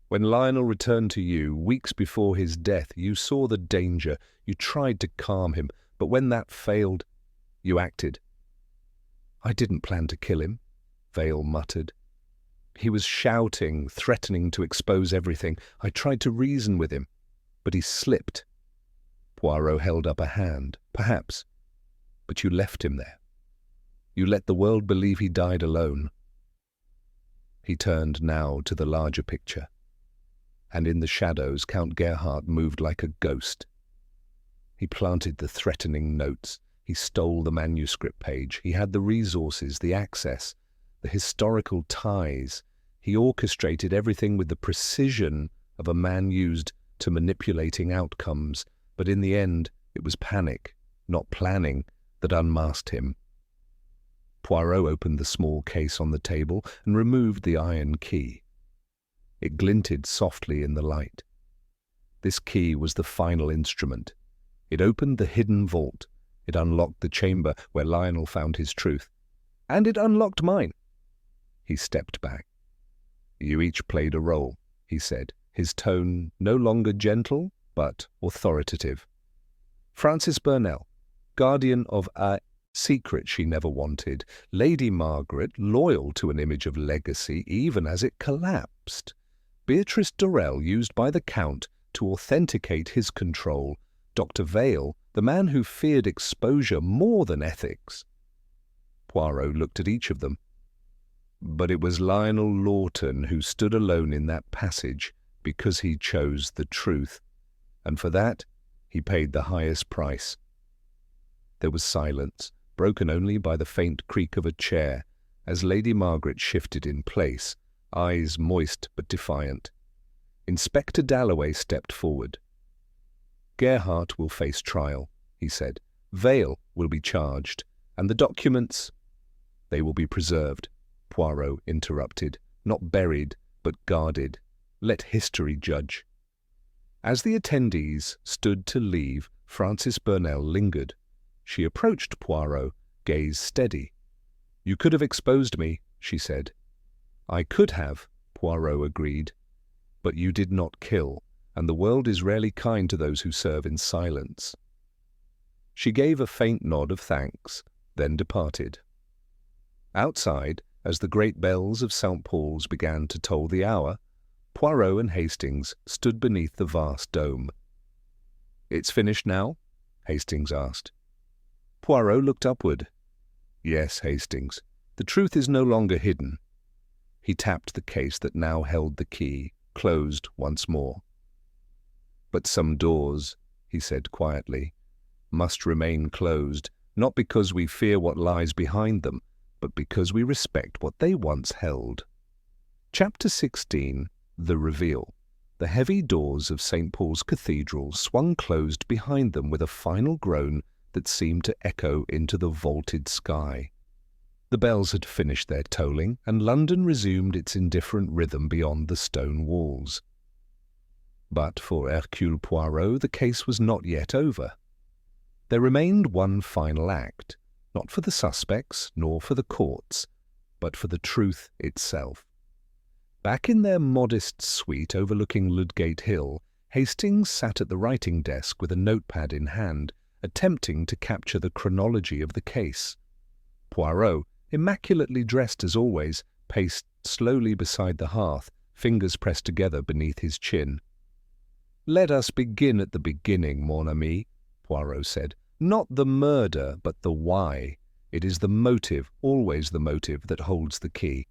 When Lionel returned to you, weeks before his death, you saw the danger, you tried to calm him, but when that failed, you acted." "I didn't plan to kill him," Vale muttered. "He was shouting, threatening to expose everything. I tried to reason with him, but he slipped." Poirot held up a hand. "Perhaps. But you left him there. You let the world believe he died alone." He turned now to the larger picture, and in the shadows Count Gerhardt moved like a ghost. He planted the threatening notes. He stole the manuscript page. He had the resources, the access, the historical ties. He orchestrated everything with the precision of a man used to manipulating outcomes, but in the end it was panic, not planning, that unmasked him. Poirot opened the small case on the table and removed the iron key. It glinted softly in the light. This key was the final instrument. It opened the hidden vault. It unlocked the chamber where Lionel found his truth. And it unlocked mine. He stepped back. "You each played a role," he said, his tone no longer gentle, but authoritative. Frances Burnell, guardian of a secret she never wanted. Lady Margaret, loyal to an image of legacy even as it collapsed. Beatrice Dorel, used by the Count to authenticate his control. Dr. Vale, the man who feared exposure more than ethics. Poirot looked at each of them. But it was Lionel Lawton who stood alone in that passage because he chose the truth, and for that he paid the highest price. There was silence, broken only by the faint creak of a chair, as Lady Margaret shifted in place, eyes moist but defiant. Inspector Dalloway stepped forward. "Gerhardt will face trial," he said. "Vale will be charged, and the documents, they will be preserved," Poirot interrupted. "Not buried, but guarded. Let history judge." As the attendees stood to leave, Frances Burnell lingered. She approached Poirot, gaze steady. "You could have exposed me," she said. "I could have," Poirot agreed. "But you did not kill, and the world is rarely kind to those who serve in silence." She gave a faint nod of thanks, then departed. Outside, as the great bells of St. Paul's began to toll the hour, Poirot and Hastings stood beneath the vast dome. "It's finished now?" Hastings asked. Poirot looked upward. "Yes, Hastings, the truth is no longer hidden." He tapped the case that now held the key, closed once more. "But some doors," he said quietly, "must remain closed, not because we fear what lies behind them, but because we respect what they once held." Chapter 16. The Reveal. The heavy doors of St. Paul's Cathedral swung closed behind them with a final groan that seemed to echo into the vaulted sky. The bells had finished their tolling, and London resumed its indifferent rhythm beyond the stone walls. But for Hercule Poirot the case was not yet over. There remained one final act, not for the suspects nor for the courts, but for the truth itself. Back in their modest suite overlooking Ludgate Hill, Hastings sat at the writing desk with a notepad in hand, attempting to capture the chronology of the case. Poirot, immaculately dressed as always, paced slowly beside the hearth, fingers pressed together beneath his chin. "Let us begin at the beginning, mon ami," Poirot said. "Not the murder, but the why. It is the motive, always the motive, that holds the key."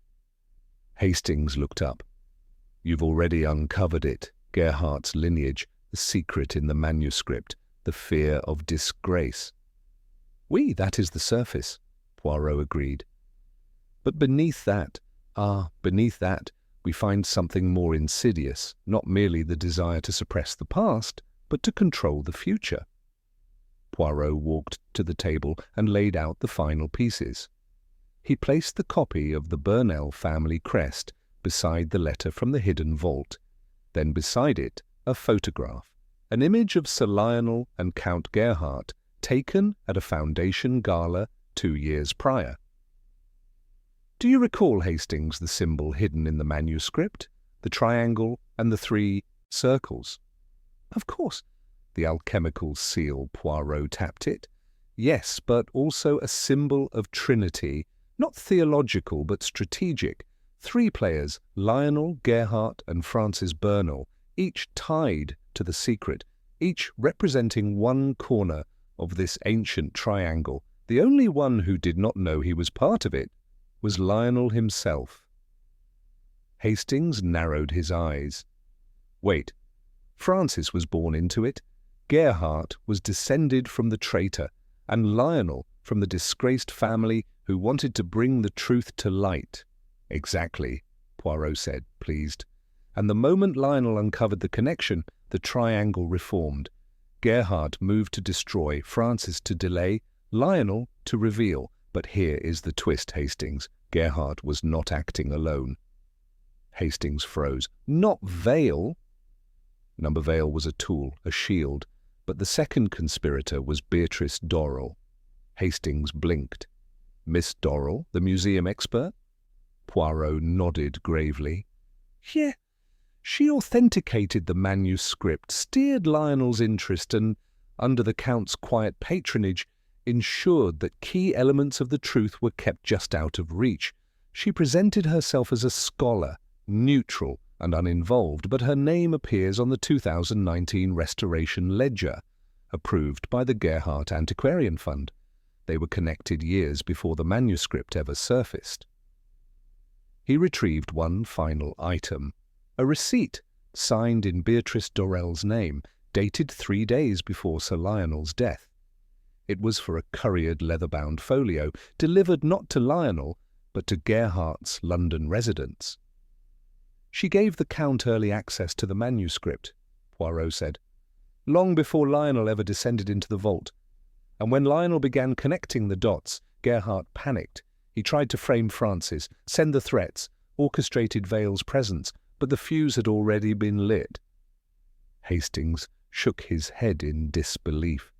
Hastings looked up. "You've already uncovered it, Gerhardt's lineage, the secret in the manuscript, the fear of disgrace." "Oui, that is the surface," Poirot agreed. "But beneath that, we find something more insidious, not merely the desire to suppress the past, but to control the future." Poirot walked to the table and laid out the final pieces. He placed the copy of the Burnell family crest beside the letter from the hidden vault, then beside it a photograph, an image of Sir Lionel and Count Gerhardt taken at a foundation gala 2 years prior. "Do you recall, Hastings, the symbol hidden in the manuscript, the triangle and the 3 circles?" "Of course." The alchemical seal, Poirot tapped it. "Yes, but also a symbol of Trinity, not theological but strategic. 3 players, Lionel, Gerhardt and Francis Burnell, each tied to the secret, each representing one corner of this ancient triangle. The only one who did not know he was part of it was Lionel himself." Hastings narrowed his eyes. "Wait, Francis was born into it, Gerhardt was descended from the traitor, and Lionel from the disgraced family who wanted to bring the truth to light." "Exactly," Poirot said, pleased. "And the moment Lionel uncovered the connection, the triangle reformed. Gerhardt moved to destroy, Francis to delay, Lionel to reveal. But here is the twist, Hastings. Gerhardt was not acting alone." Hastings froze. "Not Vale?" Number Vale was a tool, a shield, but the second conspirator was Beatrice Dorrell. Hastings blinked. "Miss Dorrell, the museum expert?" Poirot nodded gravely. "Yeah, she authenticated the manuscript, steered Lionel's interest, and, under the Count's quiet patronage, ensured that key elements of the truth were kept just out of reach. She presented herself as a scholar, neutral and uninvolved, but her name appears on the 2019 Restoration Ledger, approved by the Gerhardt Antiquarian Fund. They were connected years before the manuscript ever surfaced." He retrieved one final item, a receipt signed in Beatrice Dorrell's name, dated 3 days before Sir Lionel's death. It was for a couriered leather-bound folio, delivered not to Lionel, but to Gerhardt's London residence. "She gave the Count early access to the manuscript," Poirot said, "long before Lionel ever descended into the vault. And when Lionel began connecting the dots, Gerhardt panicked. He tried to frame Francis, send the threats, orchestrated Vale's presence, but the fuse had already been lit." Hastings shook his head in disbelief.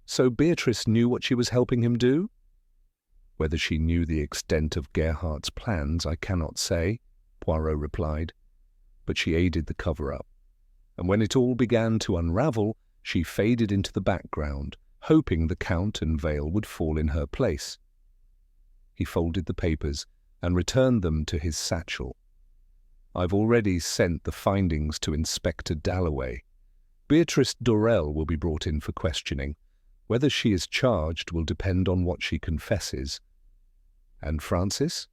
So Beatrice knew what she was helping him do? Whether she knew the extent of Gerhardt's plans, I cannot say, Poirot replied, but she aided the cover-up. And when it all began to unravel, she faded into the background, hoping the Count and Vale would fall in her place. He folded the papers and returned them to his satchel. I've already sent the findings to Inspector Dalloway. Beatrice Dorel will be brought in for questioning. Whether she is charged will depend on what she confesses. And Francis?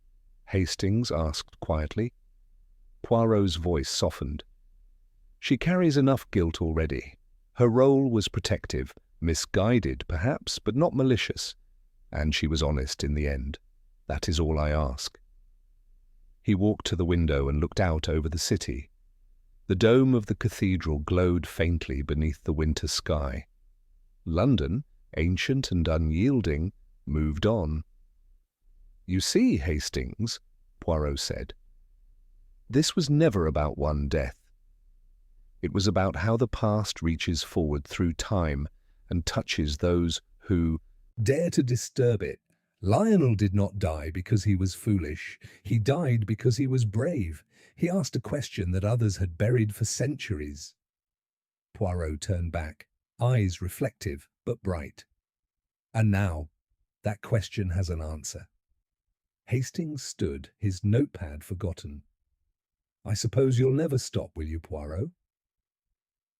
Hastings asked quietly. Poirot's voice softened. She carries enough guilt already. Her role was protective, misguided perhaps, but not malicious. And she was honest in the end. That is all I ask. He walked to the window and looked out over the city. The dome of the cathedral glowed faintly beneath the winter sky. London, ancient and unyielding, moved on. You see, Hastings, Poirot said, this was never about one death. It was about how the past reaches forward through time and touches those who dare to disturb it. Lionel did not die because he was foolish. He died because he was brave. He asked a question that others had buried for centuries. Poirot turned back, eyes reflective but bright. And now, that question has an answer. Hastings stood, his notepad forgotten. I suppose you'll never stop, will you, Poirot?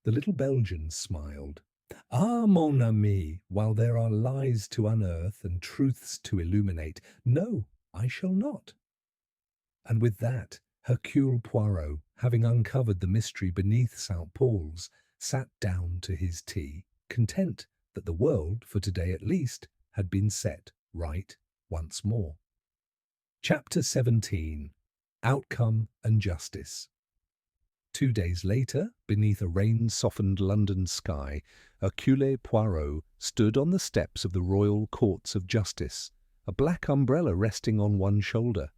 The little Belgian smiled. Ah, mon ami, while there are lies to unearth and truths to illuminate, no, I shall not. And with that, Hercule Poirot, having uncovered the mystery beneath St. Paul's, sat down to his tea, content that the world, for today at least, had been set right once more. Chapter 17. Outcome and Justice. 2 days later, beneath a rain-softened London sky, Hercule Poirot stood on the steps of the Royal Courts of Justice, a black umbrella resting on one shoulder.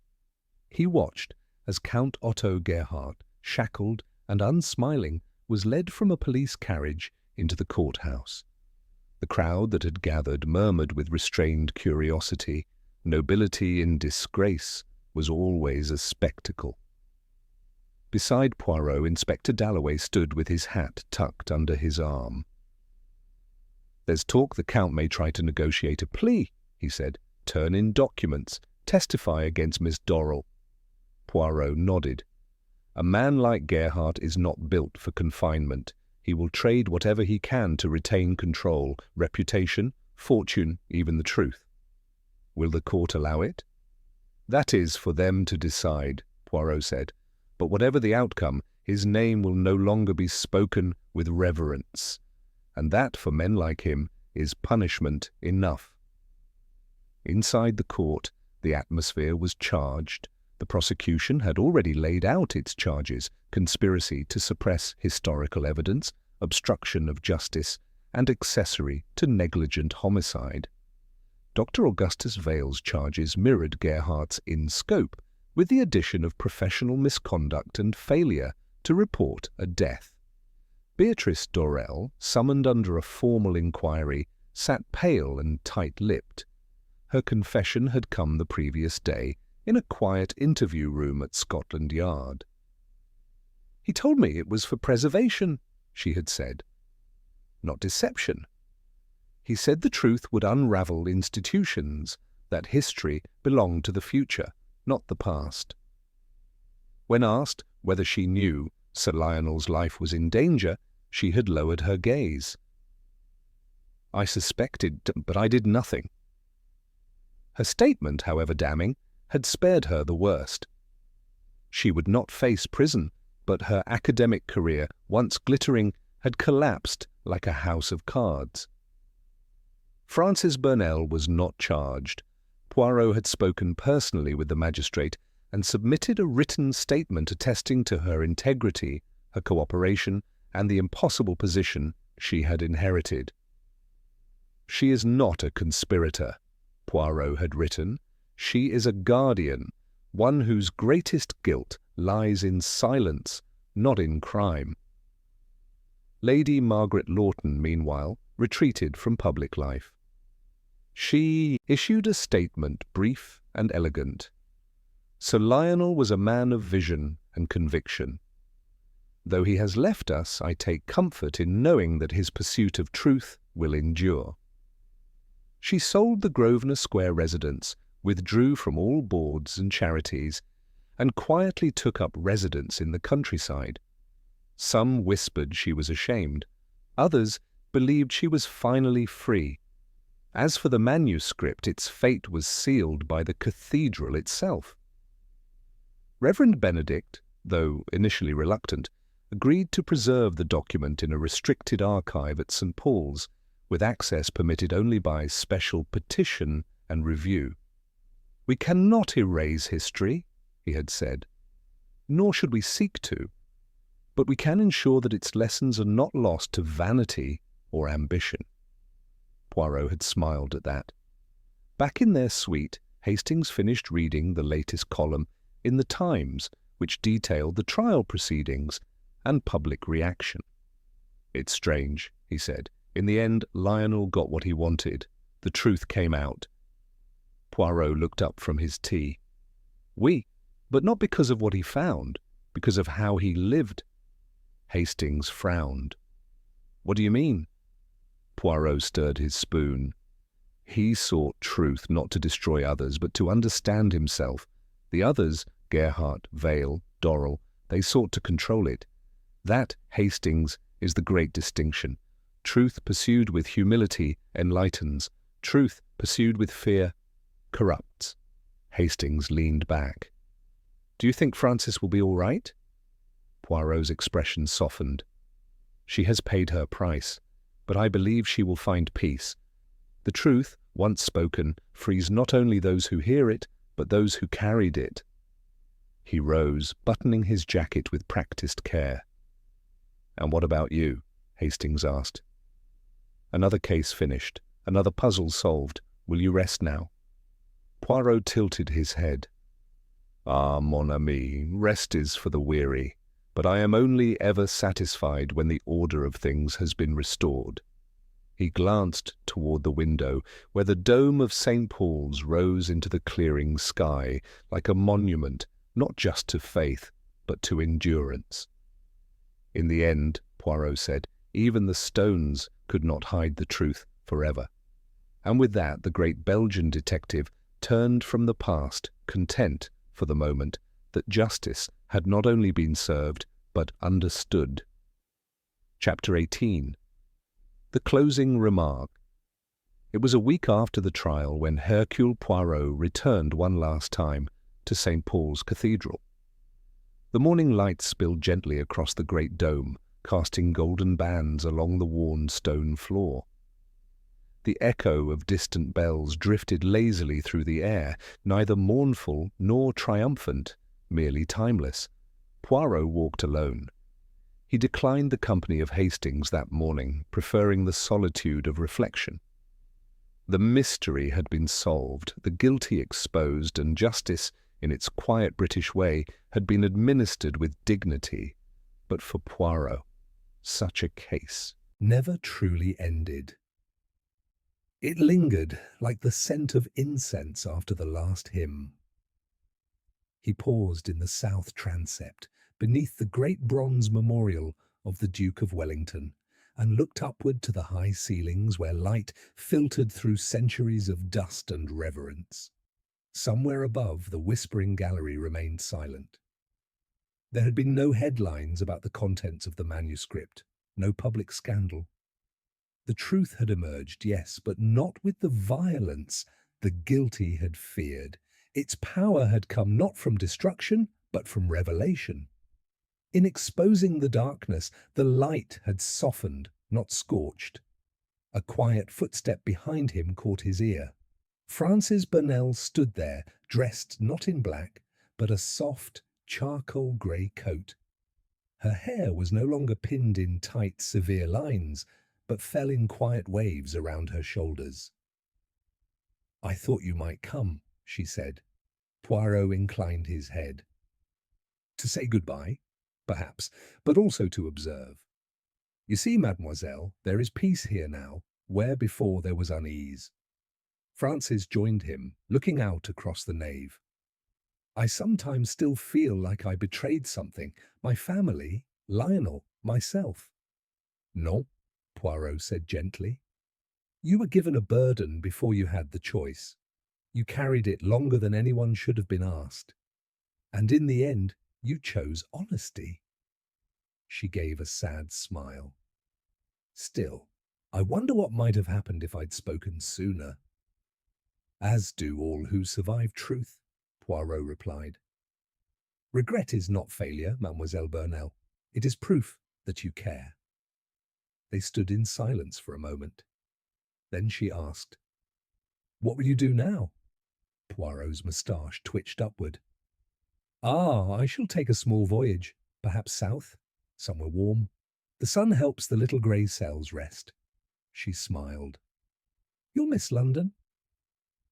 He watched as Count Otto Gerhardt, shackled and unsmiling, was led from a police carriage into the courthouse. The crowd that had gathered murmured with restrained curiosity. Nobility in disgrace was always a spectacle. Beside Poirot, Inspector Dalloway stood with his hat tucked under his arm. There's talk the Count may try to negotiate a plea, he said. Turn in documents, testify against Miss Dorel. Poirot nodded. A man like Gerhardt is not built for confinement. He will trade whatever he can to retain control, reputation, fortune, even the truth. Will the court allow it? That is for them to decide, Poirot said. But whatever the outcome, his name will no longer be spoken with reverence. And that, for men like him, is punishment enough. Inside the court, the atmosphere was charged. The prosecution had already laid out its charges: conspiracy to suppress historical evidence, obstruction of justice, and accessory to negligent homicide. Dr. Augustus Vale's charges mirrored Gerhardt's in scope, with the addition of professional misconduct and failure to report a death. Beatrice Dorel, summoned under a formal inquiry, sat pale and tight-lipped. Her confession had come the previous day in a quiet interview room at Scotland Yard. He told me it was for preservation, she had said, not deception. He said the truth would unravel institutions, that history belonged to the future, not the past. When asked whether she knew Sir Lionel's life was in danger, she had lowered her gaze. I suspected, but I did nothing. Her statement, however damning, had spared her the worst. She would not face prison, but her academic career, once glittering, had collapsed like a house of cards. Francis Burnell was not charged. Poirot had spoken personally with the magistrate and submitted a written statement attesting to her integrity, her cooperation, and the impossible position she had inherited. She is not a conspirator, Poirot had written. She is a guardian, one whose greatest guilt lies in silence, not in crime. Lady Margaret Lawton, meanwhile, retreated from public life. She issued a statement, brief and elegant. Sir Lionel was a man of vision and conviction. Though he has left us, I take comfort in knowing that his pursuit of truth will endure. She sold the Grosvenor Square residence, withdrew from all boards and charities, and quietly took up residence in the countryside. Some whispered she was ashamed. Others believed she was finally free. As for the manuscript, its fate was sealed by the cathedral itself. Reverend Benedict, though initially reluctant, agreed to preserve the document in a restricted archive at St. Paul's, with access permitted only by special petition and review. "We cannot erase history," he had said, "nor should we seek to, but we can ensure that its lessons are not lost to vanity or ambition." Poirot had smiled at that. Back in their suite, Hastings finished reading the latest column in the Times, which detailed the trial proceedings and public reaction. "It's strange," he said. "In the end, Lionel got what he wanted. The truth came out." Poirot looked up from his tea. "Oui, but not because of what he found, because of how he lived." Hastings frowned. "What do you mean?" Poirot stirred his spoon. "He sought truth not to destroy others, but to understand himself. The others, Gerhardt, Vale, Dorrel, they sought to control it. That, Hastings, is the great distinction. Truth pursued with humility enlightens. Truth pursued with fear corrupts." Hastings leaned back. "Do you think Frances will be all right?" Poirot's expression softened. "She has paid her price, but I believe she will find peace. The truth, once spoken, frees not only those who hear it, but those who carried it." He rose, buttoning his jacket with practiced care. "And what about you?" Hastings asked. "Another case finished, another puzzle solved. Will you rest now?" Poirot tilted his head. "Ah, mon ami, rest is for the weary, but I am only ever satisfied when the order of things has been restored." He glanced toward the window, where the dome of St. Paul's rose into the clearing sky, like a monument not just to faith, but to endurance. "In the end," Poirot said, "even the stones could not hide the truth forever." And with that, the great Belgian detective turned from the past, content, for the moment, that justice had not only been served, but understood. Chapter 18. The closing remark. It was a week after the trial when Hercule Poirot returned one last time to St. Paul's Cathedral. The morning light spilled gently across the great dome, casting golden bands along the worn stone floor. The echo of distant bells drifted lazily through the air, neither mournful nor triumphant, merely timeless. Poirot walked alone. He declined the company of Hastings that morning, preferring the solitude of reflection. The mystery had been solved, the guilty exposed, and justice, in its quiet British way, had been administered with dignity. But for Poirot, such a case never truly ended. It lingered like the scent of incense after the last hymn. He paused in the south transept, beneath the great bronze memorial of the Duke of Wellington, and looked upward to the high ceilings where light filtered through centuries of dust and reverence. Somewhere above, the whispering gallery remained silent. There had been no headlines about the contents of the manuscript, no public scandal. The truth had emerged, yes, but not with the violence the guilty had feared. Its power had come not from destruction, but from revelation. In exposing the darkness, the light had softened, not scorched. A quiet footstep behind him caught his ear. Frances Burnell stood there, dressed not in black, but a soft, charcoal grey coat. Her hair was no longer pinned in tight, severe lines, but fell in quiet waves around her shoulders. "I thought you might come," she said. Poirot inclined his head. "To say goodbye, perhaps, but also to observe." You see, mademoiselle, there is peace here now, where before there was unease. Francis joined him, looking out across the nave. I sometimes still feel like I betrayed something, my family, Lionel, myself. No, Poirot said gently. You were given a burden before you had the choice. You carried it longer than anyone should have been asked. And in the end, you chose honesty. She gave a sad smile. Still, I wonder what might have happened if I'd spoken sooner. As do all who survive truth, Poirot replied. Regret is not failure, Mademoiselle Burnell. It is proof that you care. They stood in silence for a moment. Then she asked, What will you do now? Poirot's moustache twitched upward. I shall take a small voyage, perhaps south, somewhere warm. The sun helps the little grey cells rest. She smiled. You'll miss London?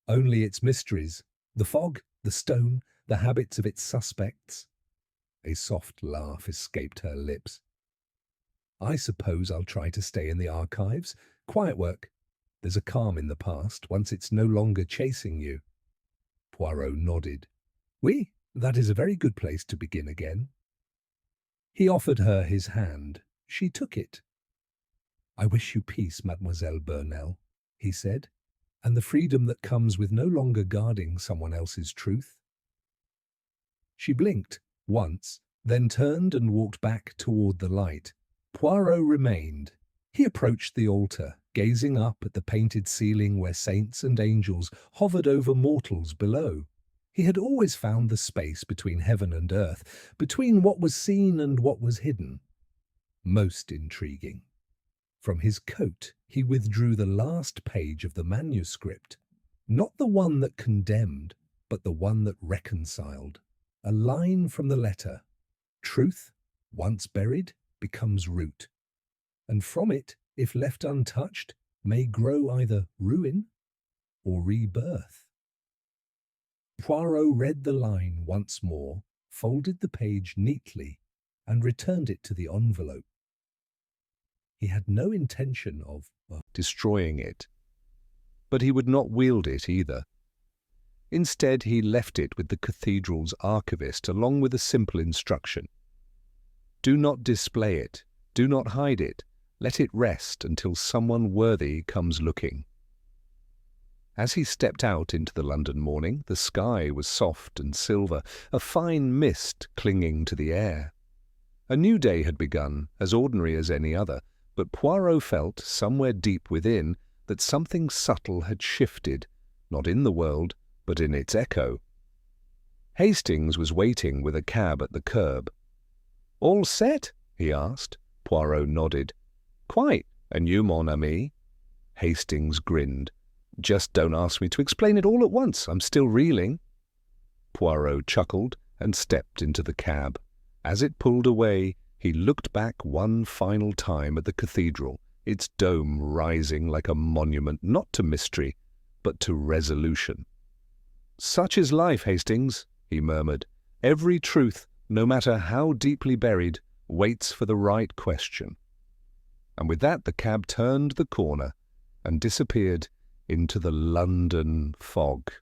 Only its mysteries, the fog, the stone, the habits of its suspects. A soft laugh escaped her lips. I suppose I'll try to stay in the archives. Quiet work. There's a calm in the past, once it's no longer chasing you. Poirot nodded. Oui, that is a very good place to begin again. He offered her his hand. She took it. I wish you peace, Mademoiselle Burnell, he said, and the freedom that comes with no longer guarding someone else's truth. She blinked once, then turned and walked back toward the light. Poirot remained. He approached the altar, gazing up at the painted ceiling where saints and angels hovered over mortals below. He had always found the space between heaven and earth, between what was seen and what was hidden, most intriguing. From his coat, he withdrew the last page of the manuscript, not the one that condemned, but the one that reconciled. A line from the letter. Truth, once buried, becomes root, and from it, if left untouched, may grow either ruin or rebirth. Poirot read the line once more, folded the page neatly, and returned it to the envelope. He had no intention of destroying it, but he would not wield it either. Instead, he left it with the cathedral's archivist along with a simple instruction. Do not display it, do not hide it, let it rest until someone worthy comes looking. As he stepped out into the London morning, the sky was soft and silver, a fine mist clinging to the air. A new day had begun, as ordinary as any other, but Poirot felt, somewhere deep within, that something subtle had shifted, not in the world, but in its echo. Hastings was waiting with a cab at the curb. "All set?" he asked. Poirot nodded. "Quite. And you, mon ami?" Hastings grinned. "Just don't ask me to explain it all at once. I'm still reeling." Poirot chuckled and stepped into the cab. As it pulled away, he looked back one final time at the cathedral, its dome rising like a monument not to mystery, but to resolution. "Such is life, Hastings," he murmured. "Every truth, no matter how deeply buried, waits for the right question." And with that the cab turned the corner and disappeared into the London fog.